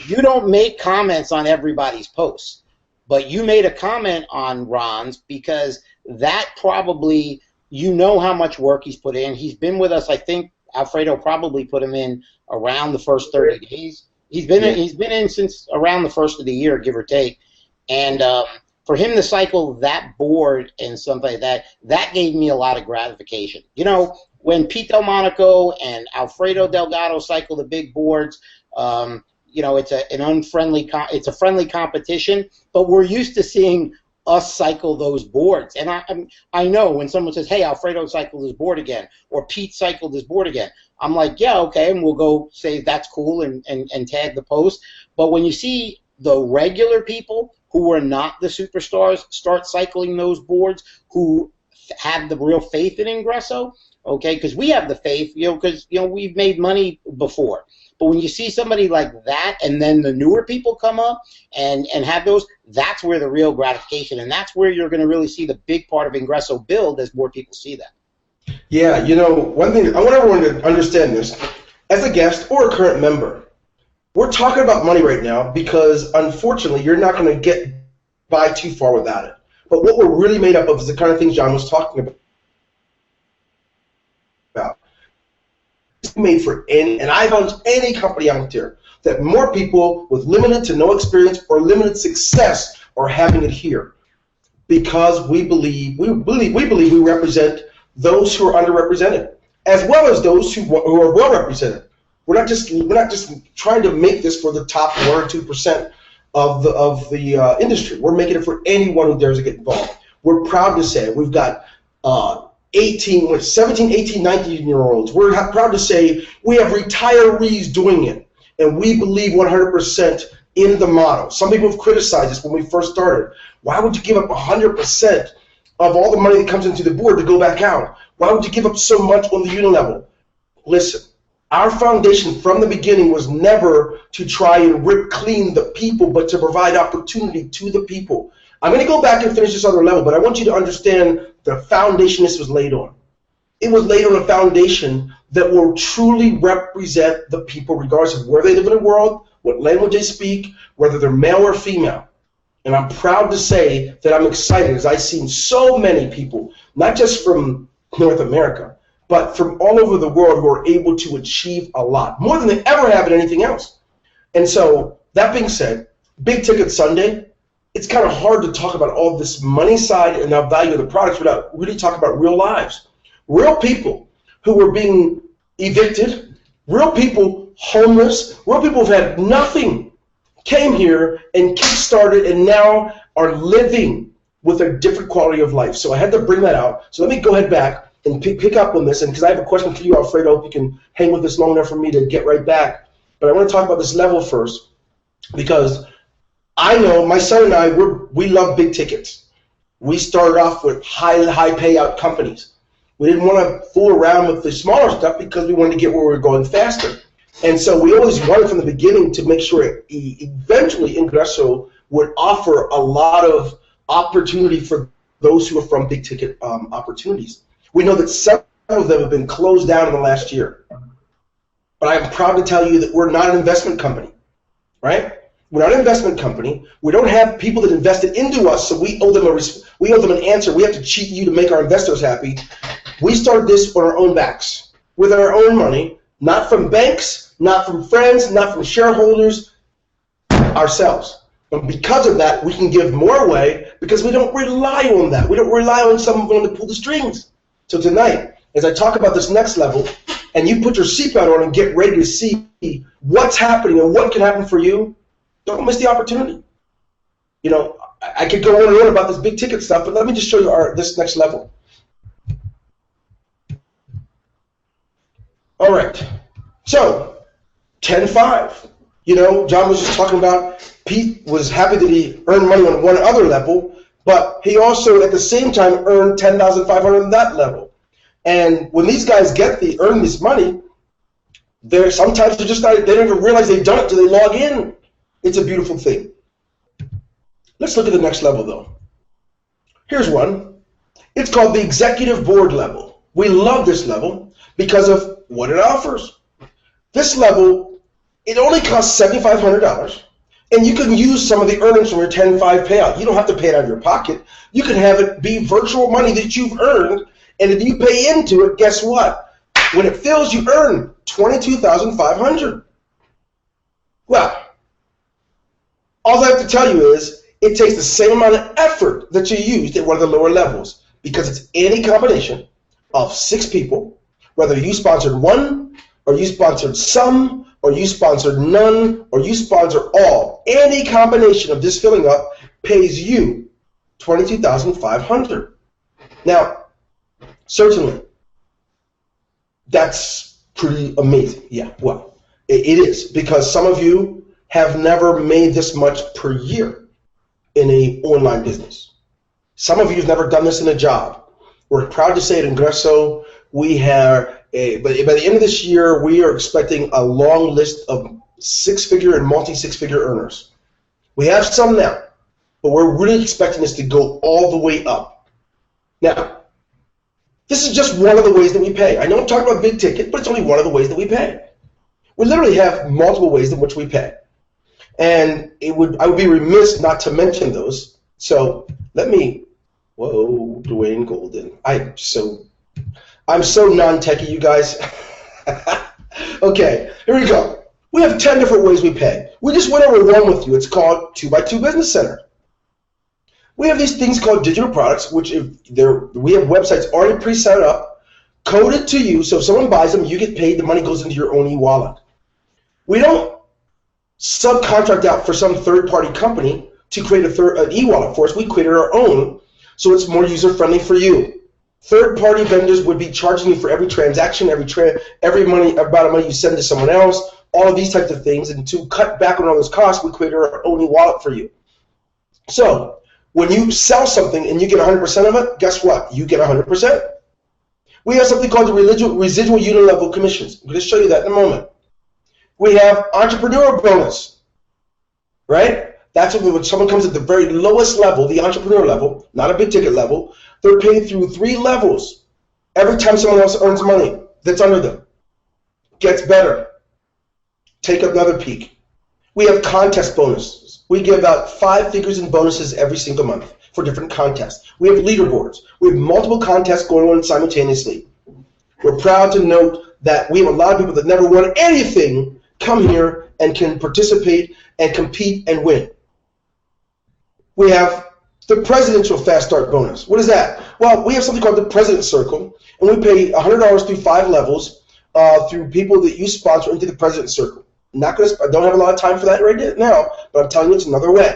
You don't make comments on everybody's posts, but you made a comment on Ron's because that probably, how much work he's put in. He's been with us, I think Alfredo probably put him in around the first 30 days. He's been in since around the first of the year, give or take. And for him to cycle that board and something like that, that gave me a lot of gratification. When Pete Delmonico and Alfredo Delgado cycle the big boards, it's a friendly competition, but we're used to seeing us cycle those boards. And I know when someone says, hey, Alfredo cycled his board again, or Pete cycled his board again, I'm like, yeah, okay, and we'll go say that's cool and tag the post. But when you see the regular people who are not the superstars start cycling those boards, who have the real faith in Ingresso, okay, because we have the faith, because we've made money before. But when you see somebody like that, and then the newer people come up and have those, that's where the real gratification, and that's where you're going to really see the big part of Ingresso build as more people see that. Yeah, one thing, I want everyone to understand this. As a guest or a current member, we're talking about money right now because, unfortunately, you're not going to get by too far without it. But what we're really made up of is the kind of things John was talking about. It's made for any, and I challenge any company out there that more people with limited to no experience or limited success are having it here, because we believe we represent those who are underrepresented as well as those who are well represented. We're not just trying to make this for the top 1 or 2% of the industry. We're making it for anyone who dares to get involved. We're proud to say we've got 17, 18, 19-year-olds. We're proud to say we have retirees doing it, and we believe 100% in the model. Some people have criticized us when we first started. Why would you give up 100% of all the money that comes into the board to go back out? Why would you give up so much on the unit level? Listen, our foundation from the beginning was never to try and rip clean the people, but to provide opportunity to the people. I'm going to go back and finish this other level, but I want you to understand the foundation this was laid on. It was laid on a foundation that will truly represent the people regardless of where they live in the world, what language they speak, whether they're male or female. And I'm proud to say that I'm excited as I've seen so many people, not just from North America, but from all over the world who are able to achieve a lot, more than they ever have in anything else. And so, that being said, Big Ticket Sunday, it's kind of hard to talk about all this money side and the value of the products without really talking about real lives. Real people who were being evicted, real people homeless, real people who've had nothing, came here and kick-started and now are living with a different quality of life. So I had to bring that out. So let me go ahead back and pick up on this, and because I have a question for you, Alfredo. I hope you can hang with this long enough for me to get right back. But I want to talk about this level first, because I know my son and I, we love big tickets. We started off with high payout companies. We didn't want to fool around with the smaller stuff because we wanted to get where we were going faster. And so we always wanted from the beginning to make sure eventually Ingresso would offer a lot of opportunity for those who are from big ticket opportunities. We know that several of them have been closed down in the last year. But I am proud to tell you that we're not an investment company, right? We're not an investment company. We don't have people that invested into us, so we owe them an answer. We have to cheat you to make our investors happy. We started this on our own backs, with our own money, not from banks, not from friends, not from shareholders, ourselves. And because of that, we can give more away because we don't rely on that. We don't rely on someone to pull the strings. So tonight, as I talk about this next level, and you put your seatbelt on and get ready to see what's happening and what can happen for you, don't miss the opportunity. You know, I could go on and on about this big ticket stuff, but let me just show you this next level. All right. So, 10-5. You know, John was just talking about Pete was happy that he earned money on one other level, but he also at the same time earned $10,500 on that level. And when these guys earn this money, sometimes they don't even realize they've done it until they log in. It's a beautiful thing. Let's look at the next level, though. Here's one. It's called the executive board level. We love this level because of what it offers. This level, it only costs $7,500, and you can use some of the earnings from your 10-5 payout. You don't have to pay it out of your pocket. You can have it be virtual money that you've earned, and if you pay into it, guess what? When it fills, you earn $22,500. Well, all I have to tell you is it takes the same amount of effort that you used at one of the lower levels, because it's any combination of 6 people, whether you sponsored one, or you sponsored some, or you sponsored none, or you sponsor all. Any combination of this filling up pays you $22,500. Now, certainly, that's pretty amazing. Yeah, well, it is, because some of you have never made this much per year in an online business. Some of you have never done this in a job. We're proud to say at Ingresso, we have by the end of this year, we are expecting a long list of 6-figure and multi-6-figure earners. We have some now, but we're really expecting this to go all the way up. Now, this is just one of the ways that we pay. I know I'm talking about big ticket, but it's only one of the ways that we pay. We literally have multiple ways in which we pay. And I would be remiss not to mention those. So let me, whoa, Dwayne Golden. I'm so non-techie, you guys. Okay, here we go. We have 10 different ways we pay. We just went over one with you. It's called 2x2 Business Center. We have these things called digital products, which we have websites already pre-set up, coded to you, so if someone buys them, you get paid, the money goes into your own e-wallet. We don't subcontract out for some third-party company to create an e-wallet for us. We created our own, so it's more user-friendly for you. Third-party vendors would be charging you for every transaction, every amount of money you send to someone else, all of these types of things. And to cut back on all those costs, we created our own wallet for you. So when you sell something and you get 100% of it, guess what? You get 100%. We have something called the residual unit level commissions. I'm going to show you that in a moment. We have entrepreneur bonus, right? That's when someone comes at the very lowest level, the entrepreneur level, not a big ticket level. They're paid through 3 levels every time someone else earns money that's under them. Gets better. Take another peek. We have contest bonuses. We give out 5 figures in bonuses every single month for different contests. We have leaderboards. We have multiple contests going on simultaneously. We're proud to note that we have a lot of people that never won anything come here and can participate and compete and win. We have the Presidential Fast Start Bonus. What is that? Well, we have something called the President's Circle, and we pay $100 through 5 levels through people that you sponsor into the President's Circle. I don't have a lot of time for that right now, but I'm telling you it's another way.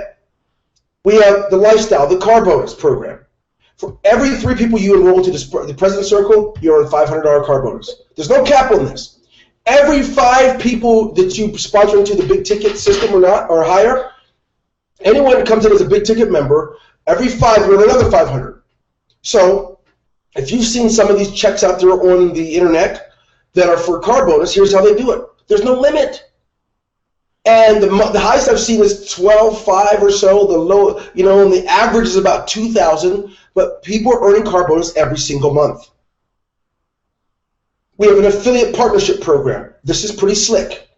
We have the Lifestyle, the Car Bonus program. For every 3 people you enroll into the President's Circle, you earn a $500 car bonus. There's no cap on this. Every 5 people that you sponsor into the big ticket system or higher, anyone that comes in as a big ticket member, every 5 you earn another 500. So if you've seen some of these checks out there on the internet that are for car bonus, here's how they do it. There's no limit. And the highest I've seen is 12.5 or so. The low, and the average is about 2,000. But people are earning car bonus every single month. We have an affiliate partnership program. This is pretty slick.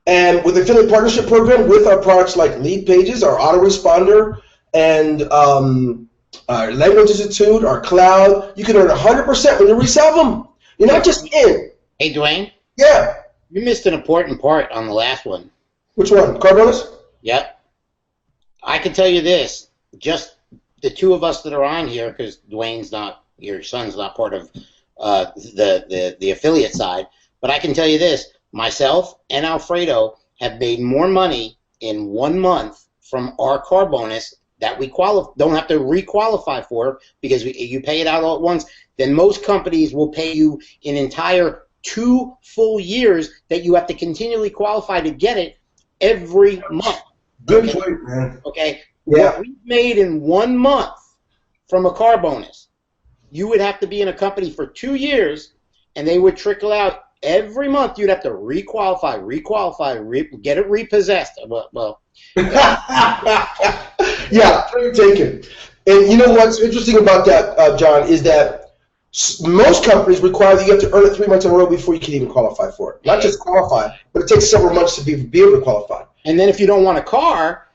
And with the affiliate partnership program, with our products like Lead Pages, our autoresponder, and our Language Institute, our cloud, you can earn 100% when you resell them. You're not just in. Hey, Dwayne? Yeah. You missed an important part on the last one. Which one? Car bonus? Yep. I can tell you this. Just the 2 of us that are on here, because Dwayne's not, your son's not part of the affiliate side, but I can tell you this. Myself and Alfredo have made more money in 1 month from our car bonus that we don't have to re-qualify for because you pay it out all at once, then most companies will pay you an entire 2 full years that you have to continually qualify to get it every month. Good point, man. Okay? Yeah. What we've made in 1 month from a car bonus, you would have to be in a company for 2 years, and they would trickle out every month. You'd have to requalify, get it repossessed. Well. Yeah, point taken. And you know what's interesting about that, John, is that most companies require that you have to earn it 3 months in a row before you can even qualify for it. Not just qualify, but it takes several months to be able to qualify. And then if you don't want a car,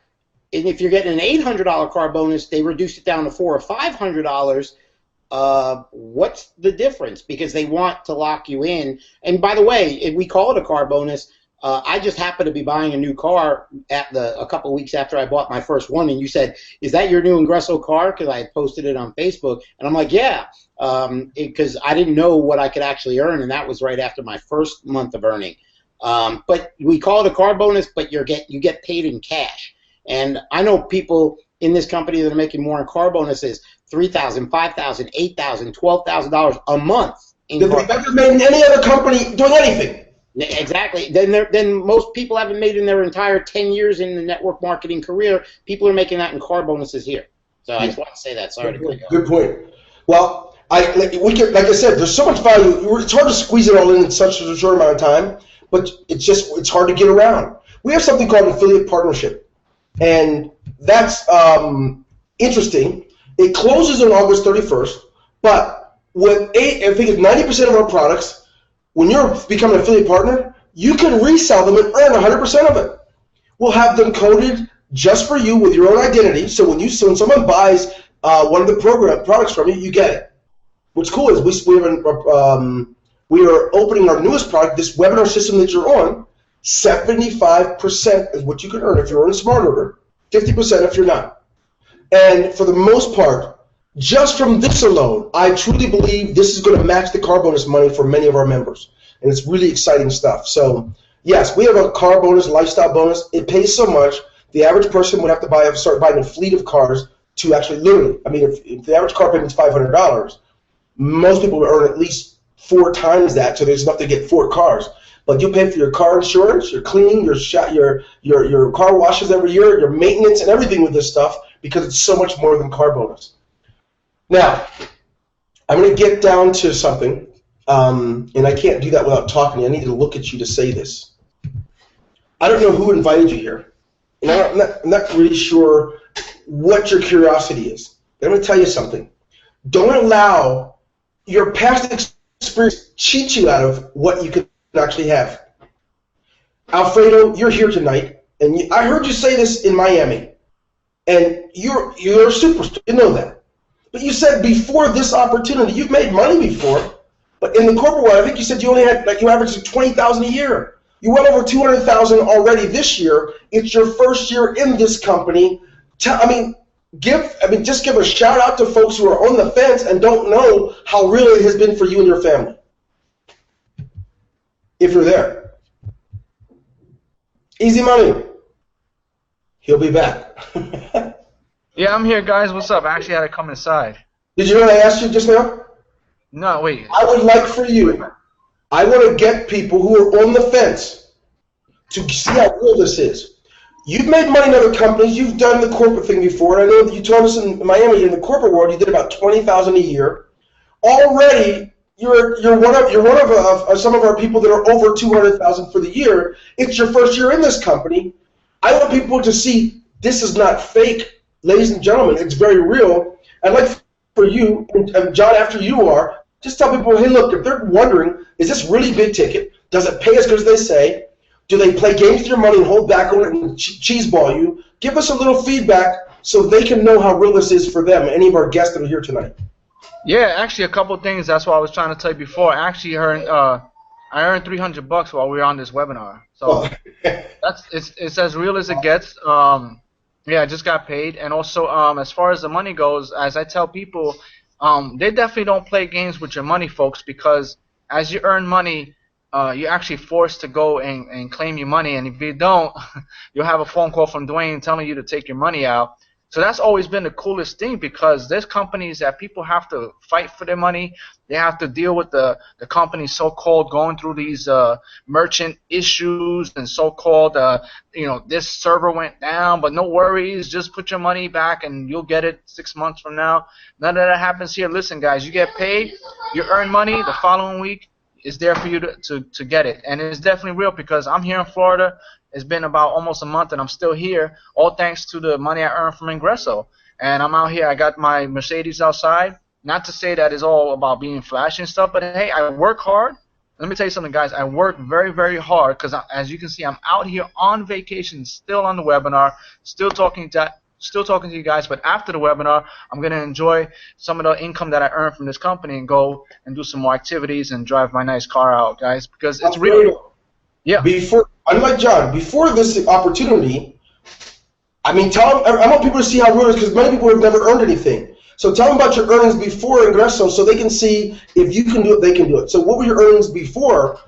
and if you're getting an $800 car bonus, they reduce it down to $400 or $500. What's the difference? Because they want to lock you in. And by the way, if we call it a car bonus, I just happened to be buying a new car a couple of weeks after I bought my first one, and you said, "Is that your new Ingresso car?" Because I had posted it on Facebook, and I'm like, "Yeah," because I didn't know what I could actually earn, and that was right after my first month of earning. But we call it a car bonus, but you get paid in cash. And I know people in this company that are making more in car bonuses, $3,000, $5,000, $8,000, $12,000 a month. That they've never made in any other company doing anything. Exactly. Then most people haven't made in their entire 10 years in the network marketing career. People are making that in car bonuses here. So I just want to say that. Sorry to cut you off. Good point. Well, like I said, there's so much value. It's hard to squeeze it all in such a short amount of time, but it's hard to get around. We have something called an affiliate partnership, and that's interesting. It closes on August 31st, but with I think it's 90% of our products. When you're becoming an affiliate partner, you can resell them and earn 100% of it. We'll have them coded just for you with your own identity. So when someone buys one of the products from you, you get it. What's cool is we are opening our newest product, this webinar system that you're on. 75% is what you can earn if you're on a smart order. 50% if you're not. And for the most part, just from this alone, I truly believe this is going to match the car bonus money for many of our members. And it's really exciting stuff. So, yes, we have a car bonus, lifestyle bonus. It pays so much, the average person would have to start buying a fleet of cars to actually literally, I mean, if the average car payment is $500, Most people earn at least 4 times that, so there's enough to get 4 cars. But you pay for your car insurance, your cleaning, your car washes every year, your maintenance, and everything with this stuff because it's so much more than car bonus. Now, I'm going to get down to something, and I can't do that without talking. I need to look at you to say this. I don't know who invited you here, and I'm not really sure what your curiosity is. But I'm going to tell you something. Don't allow your past experience cheat you out of what you can actually have. Alfredo, you're here tonight, and I heard you say this in Miami, and you're a superstar. You know that. But you said before this opportunity, you've made money before, but in the corporate world, I think you said you only had you averaged $20,000 a year. You went over $200,000 already this year. It's your first year in this company. Just give a shout out to folks who are on the fence and don't know how real it has been for you and your family. If you're there. Easy money. He'll be back. Yeah, I'm here, guys. What's up? I actually had to come inside. Did you know what I asked you just now? No, wait. I would like for you, I want to get people who are on the fence to see how real this is. You've made money in other companies. You've done the corporate thing before. And I know that you told us in Miami, in the corporate world, you did about $20,000 a year. Already, you're one of some of our people that are over $200,000 for the year. It's your first year in this company. I want people to see this is not fake, ladies and gentlemen. It's very real. I'd like for you, and John, after you are, just tell people, hey, look, if they're wondering, is this really big ticket? Does it pay as good as they say? Do they play games with your money and hold back on it and cheeseball you? Give us a little feedback so they can know how real this is for them, any of our guests that are here tonight. Yeah, actually, a couple of things. That's what I was trying to tell you before. I actually earned $300 while we were on this webinar. So it's as real as it gets. Yeah, I just got paid. And also, as far as the money goes, as I tell people, they definitely don't play games with your money, folks, because as you earn money, you're actually forced to go and claim your money. And if you don't, you'll have a phone call from Dwayne telling you to take your money out. So that's always been the coolest thing, because there's companies that people have to fight for their money. They have to deal with the companies so-called going through these merchant issues and so-called, this server went down, but no worries, just put your money back and you'll get it 6 months from now. None of that happens here. Listen, guys, you get paid, you earn money, the following week is there for you to get it. And it's definitely real, because I'm here in Florida. It's been about almost a month, and I'm still here, all thanks to the money I earned from Ingresso. And I'm out here. I got my Mercedes outside. Not to say that it's all about being flashy and stuff, but, hey, I work hard. Let me tell you something, guys. I work very, very hard, because, as you can see, I'm out here on vacation, still on the webinar, still talking to you guys. But after the webinar, I'm going to enjoy some of the income that I earned from this company and go and do some more activities and drive my nice car out, guys, because it's real. Yeah. Unlike John, before this opportunity, I want people to see how real it is, because many people have never earned anything. So tell them about your earnings before Ingresso, so they can see if you can do it, they can do it. So what were your earnings before,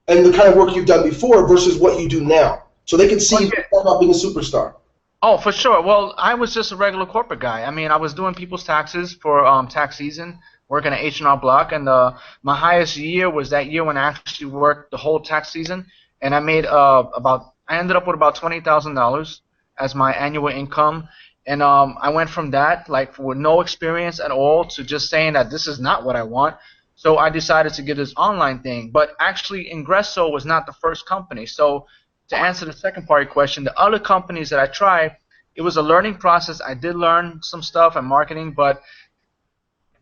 and the kind of work you've done before versus what you do now, so they can see about being a superstar. Oh, for sure. Well, I was just a regular corporate guy. I mean, I was doing people's taxes for tax season, working at H&R Block, and my highest year was that year when I actually worked the whole tax season, and I made I ended up with about $20,000 as my annual income, and I went from that, like, with no experience at all, to just saying that this is not what I want. So I decided to get this online thing. But actually, Ingresso was not the first company. So to answer the second part of your question, the other companies that I tried, it was a learning process. I did learn some stuff and marketing, but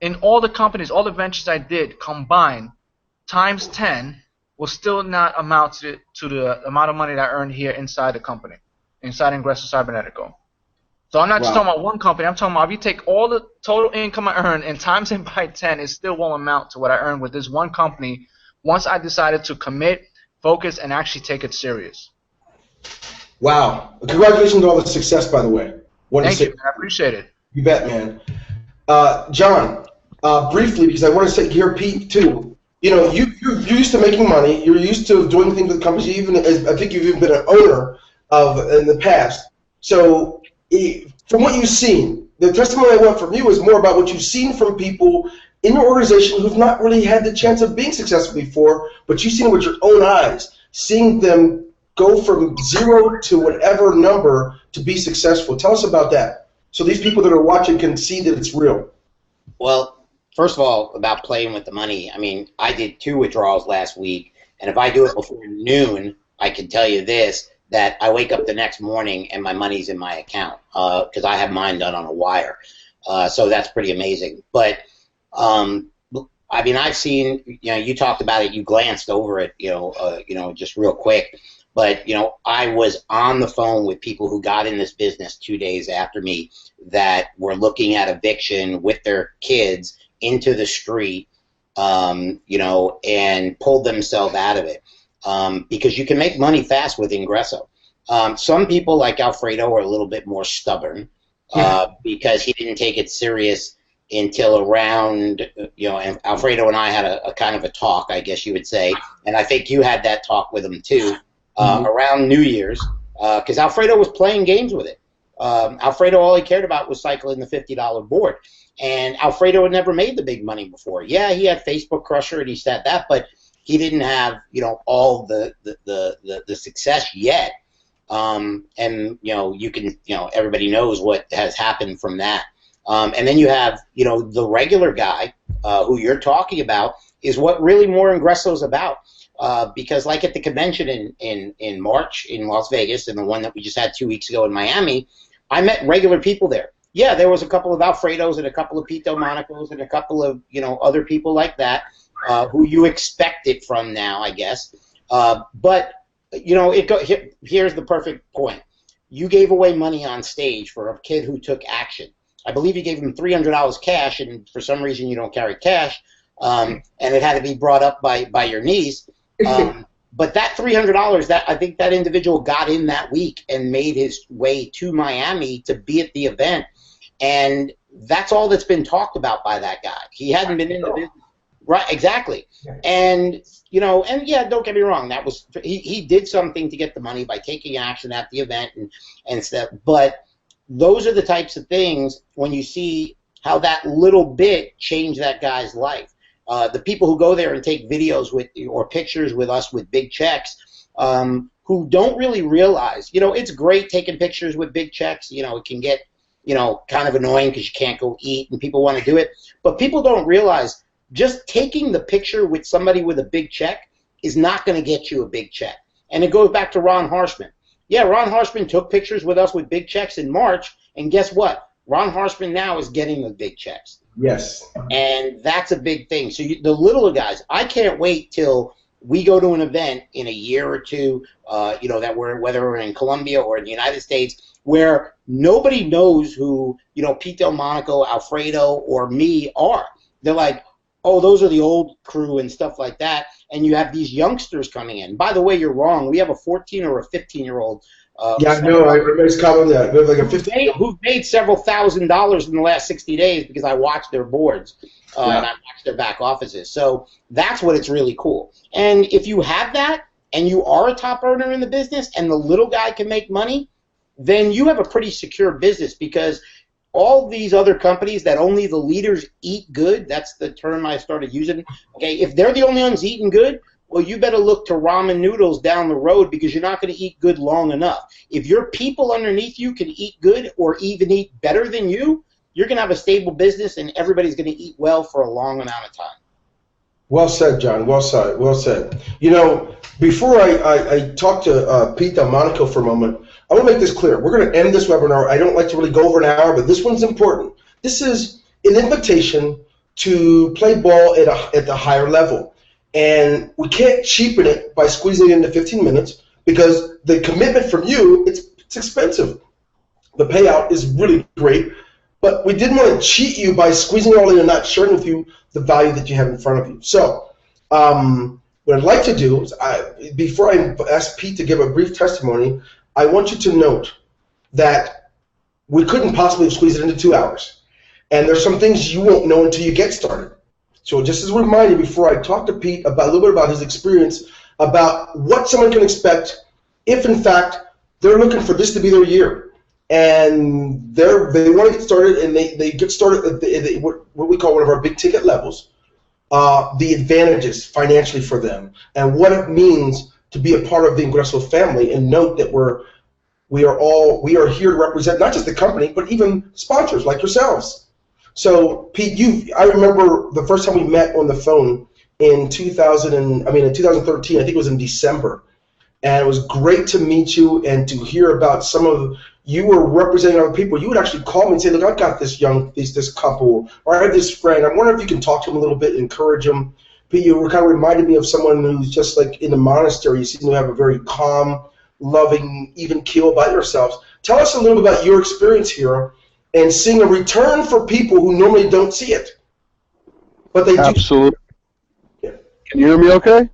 in all the companies, all the ventures I did combined, times 10, will still not amount to the amount of money that I earned here inside the company, inside Ingresso Cybernetico. So I'm not just talking about one company. I'm talking about if you take all the total income I earned and times it by 10, it still won't amount to what I earned with this one company once I decided to commit, focus, and actually take it serious. Wow. Congratulations on all the success, by the way. Thank you, man. I appreciate it. You bet, man. John, briefly, because I want to hear Pete, too. You're used to making money. You're used to doing things with companies. I think you've even been an owner of in the past. So from what you've seen, the testimony I want from you is more about what you've seen from people in your organization who've not really had the chance of being successful before, but you've seen it with your own eyes, seeing them go from 0 to whatever number to be successful. Tell us about that, so these people that are watching can see that it's real. Well, first of all, about playing with the money, I mean, I did 2 withdrawals last week, and if I do it before noon, I can tell you this, that I wake up the next morning and my money's in my account, because I have mine done on a wire. So that's pretty amazing. But, I mean, I've seen, you know, you talked about it, you glanced over it, just real quick. But, I was on the phone with people who got in this business 2 days after me that were looking at eviction with their kids into the street, and pulled themselves out of it. Because you can make money fast with Ingresso. Some people like Alfredo are a little bit more stubborn because he didn't take it serious until around, and Alfredo and I had a kind of a talk, I guess you would say, and I think you had that talk with him too, around New Year's, because Alfredo was playing games with it. Alfredo, all he cared about was cycling the $50 board. And Alfredo had never made the big money before. Yeah, he had Facebook Crusher and he said that, but he didn't have, all the success yet. And, you can, everybody knows what has happened from that. And then you have, the regular guy who you're talking about is what really more Ingresso's about. Because like at the convention in March in Las Vegas and the one that we just had 2 weeks ago in Miami, I met regular people there. Yeah, there was a couple of Alfredos and a couple of Pito Monacos and a couple of, other people like that who you expect it from now, I guess. But, here's the perfect point. You gave away money on stage for a kid who took action. I believe you gave him $300 cash, and for some reason you don't carry cash, and it had to be brought up by your niece. But that $300, I think that individual got in that week and made his way to Miami to be at the event. And that's all that's been talked about by that guy. He hadn't been in the business. Right, exactly. And, and yeah, don't get me wrong. That was he did something to get the money by taking action at the event and stuff. But those are the types of things when you see how that little bit changed that guy's life. The people who go there and take videos or pictures with us with big checks, who don't really realize, it's great taking pictures with big checks. It can get, kind of annoying because you can't go eat and people want to do it. But people don't realize just taking the picture with somebody with a big check is not going to get you a big check. And it goes back to Ron Harshman. Yeah, Ron Harshman took pictures with us with big checks in March, and guess what? Ron Harshman now is getting the big checks. Yes. And that's a big thing. So the littler guys, I can't wait till we go to an event in a year or two, that whether we're in Colombia or in the United States, where nobody knows who, Pito Monaco, Alfredo, or me are. They're like, oh, those are the old crew and stuff like that. And you have these youngsters coming in. By the way, you're wrong. We have a 14 or a 15-year-old. Yeah, I know. I remember it's common that. We have like a 15. Who've made several $1,000s in the last 60 days because I watched their boards and I watched their back offices. So that's what it's really cool. And if you have that and you are a top earner in the business and the little guy can make money, then you have a pretty secure business, because all these other companies that only the leaders eat good, that's the term I started using. Okay, if they're the only ones eating good, well, you better look to ramen noodles down the road, because you're not going to eat good long enough. If your people underneath you can eat good or even eat better than you, you're going to have a stable business and everybody's going to eat well for a long amount of time. Well said, John. Well said. Well said. Before I talk to Pete Delmonico for a moment, I want to make this clear. We're going to end this webinar. I don't like to really go over an hour, but this one's important. This is an invitation to play ball at the higher level. And we can't cheapen it by squeezing it into 15 minutes, because the commitment from you, it's expensive. The payout is really great, but we didn't want to cheat you by squeezing it all in and not sharing with you the value that you have in front of you. So what I'd like to do is, before I ask Pete to give a brief testimony, I want you to note that we couldn't possibly squeeze it into 2 hours. And there's some things you won't know until you get started. So just as a reminder, before I talk to Pete about a little bit about his experience, about what someone can expect if, in fact, they're looking for this to be their year. and they want to get started, and they get started at what we call one of our big ticket levels. The advantages financially for them, and what it means to be a part of the Ingresso family. And note that we are here to represent not just the company, but even sponsors like yourselves. So Pete, I remember the first time we met on the phone in 2013. I think it was in December, and it was great to meet you and to hear about some of you were representing other people. You would actually call me and say, look, I've got this couple, or I have this friend. I'm wondering if you can talk to them a little bit, encourage them. Pete, you were kind of reminded me of someone who's just like in the monastery. You seem to have a very calm, loving, even keel about yourselves. Tell us a little bit about your experience here and seeing a return for people who normally don't see it. But they do. Absolutely. Yeah. Can you hear me okay?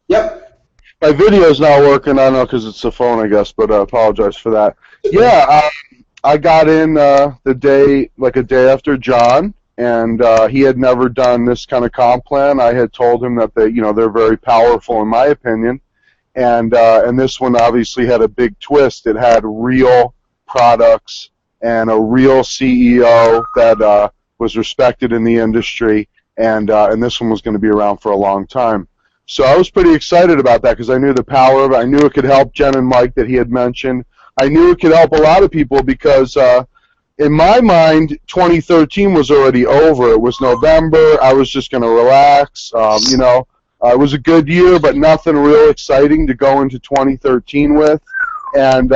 Yep. My video's not working. I don't know because it's the phone, I guess, but I apologize for that. Yeah, I got in a day after John, and he had never done this kind of comp plan. I had told him that they're very powerful in my opinion, and this one obviously had a big twist. It had real products and a real CEO that was respected in the industry, and this one was going to be around for a long time. So I was pretty excited about that because I knew the power of it. I knew it could help Jen and Mike that he had mentioned. I knew it could help a lot of people because in my mind, 2013 was already over. It was November. I was just going to relax. It was a good year, but nothing real exciting to go into 2013 with. And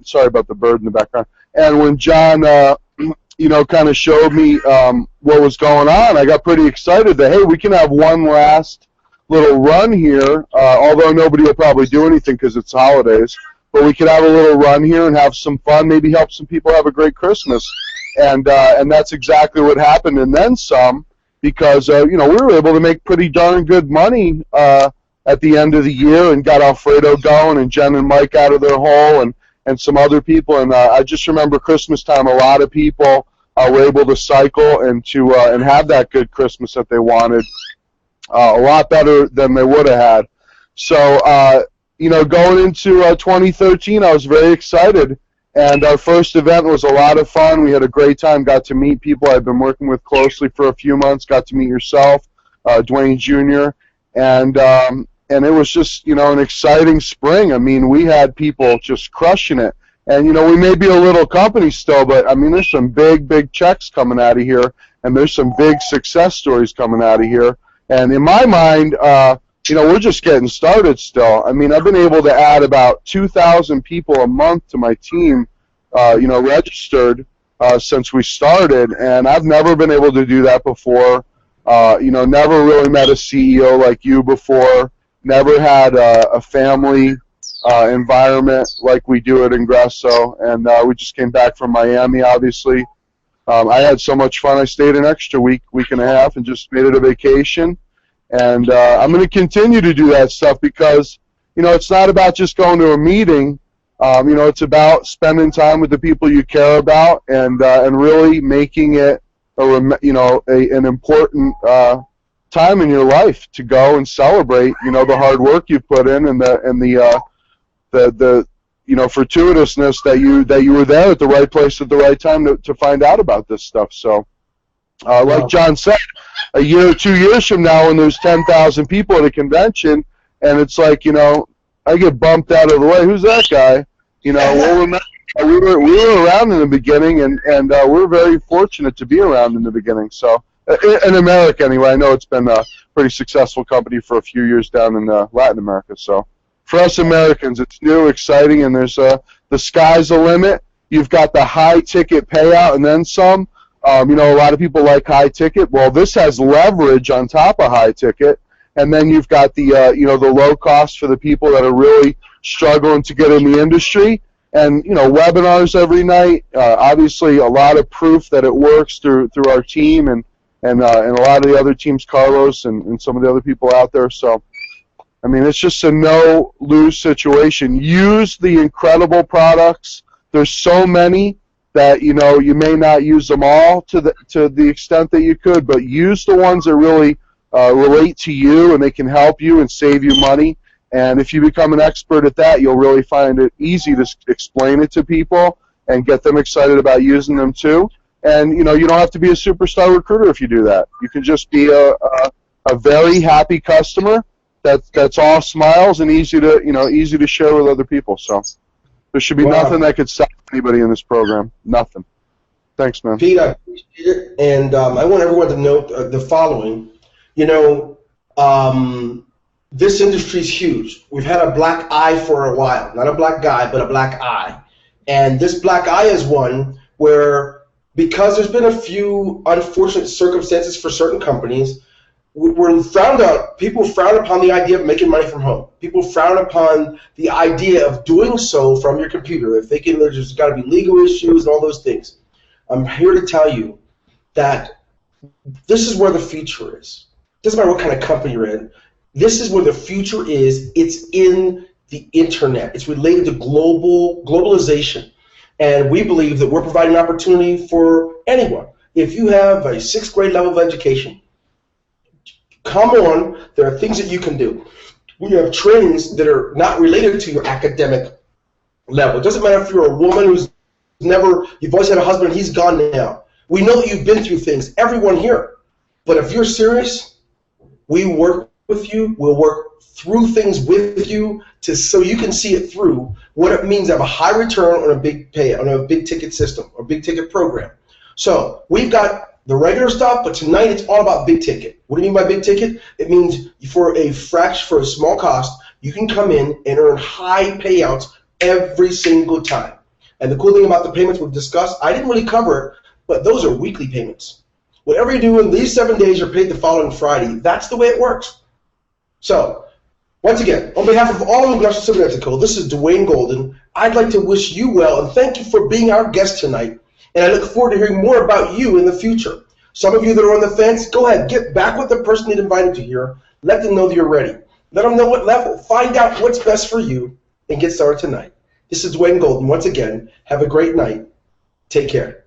sorry about the bird in the background. And when John, kind of showed me what was going on, I got pretty excited that, hey, we can have one last little run here, although nobody will probably do anything because it's holidays. But we could have a little run here and have some fun, maybe help some people have a great Christmas. And that's exactly what happened, and then some, because we were able to make pretty darn good money at the end of the year and got Alfredo going and Jen and Mike out of their hole and some other people. And I just remember Christmas time, a lot of people were able to cycle and have that good Christmas that they wanted, a lot better than they would have had. So, going into 2013, I was very excited, and our first event was a lot of fun. We had a great time, got to meet people I've been working with closely for a few months, got to meet yourself, Dwayne Jr., and it was just, an exciting spring. I mean, we had people just crushing it, and, we may be a little company still, but, I mean, there's some big, big checks coming out of here, and there's some big success stories coming out of here, and in my mind, we're just getting started still. I mean, I've been able to add about 2,000 people a month to my team, registered since we started, and I've never been able to do that before. Never really met a CEO like you before, never had a family environment like we do at Ingresso, and we just came back from Miami, obviously. I had so much fun. I stayed an extra week and a half and just made it a vacation. And I'm going to continue to do that stuff because, it's not about just going to a meeting. It's about spending time with the people you care about and really making it an important time in your life to go and celebrate, the hard work you've put in and the fortuitousness that you were there at the right place at the right time to find out about this stuff. So, like John said, a year or 2 years from now when there's 10,000 people at a convention and it's like, I get bumped out of the way. Who's that guy? We were around in the beginning and we're very fortunate to be around in the beginning. So in America anyway, I know it's been a pretty successful company for a few years down in Latin America. So for us Americans, it's new, exciting, and there's the sky's the limit. You've got the high ticket payout and then some. A lot of people like high ticket. Well, this has leverage on top of high ticket, and then you've got the the low cost for the people that are really struggling to get in the industry, and webinars every night. Obviously, a lot of proof that it works through our team and a lot of the other teams, Carlos and some of the other people out there. So, I mean, it's just a no-lose situation. Use the incredible products. There's so many that you may not use them all to the extent that you could, but use the ones that really relate to you and they can help you and save you money. And if you become an expert at that, you'll really find it easy to explain it to people and get them excited about using them too. And you know, you don't have to be a superstar recruiter if you do that. You can just be a very happy customer that's all smiles and easy to share with other people. So there should be nothing that could stop anybody in this program. Nothing. Thanks, man. Pete, I appreciate it, and I want everyone to note the following. You know, this industry is huge. We've had a black eye for a while. Not a black guy, but a black eye. And this black eye is one where, because there's been a few unfortunate circumstances for certain companies, we're frowned out. People frown upon the idea of making money from home. People frown upon the idea of doing so from your computer. If they can, there's got to be legal issues and all those things. I'm here to tell you that this is where the future is. Doesn't matter what kind of company you're in. This is where the future is. It's in the internet. It's related to globalization. And we believe that we're providing an opportunity for anyone. If you have a 6th grade level of education, come on, there are things that you can do. We have trainings that are not related to your academic level. It doesn't matter if you're a woman you've always had a husband, he's gone now. We know that you've been through things, everyone here. But if you're serious, we work with you, we'll work through things with you so you can see it through, what it means to have a high return on a big ticket system or big ticket program. So we've got the regular stuff, but tonight it's all about big ticket. What do you mean by big ticket? It means for a small cost, you can come in and earn high payouts every single time. And the cool thing about the payments we've discussed, I didn't really cover it, but those are weekly payments. Whatever you do in these 7 days, you're paid the following Friday. That's the way it works. So, once again, on behalf of all of Ingresso Cybernetico, this is Dwayne Golden. I'd like to wish you well and thank you for being our guest tonight. And I look forward to hearing more about you in the future. Some of you that are on the fence, go ahead, get back with the person that invited you here. Let them know that you're ready. Let them know what level. Find out what's best for you and get started tonight. This is Dwayne Golden. Once again, have a great night. Take care.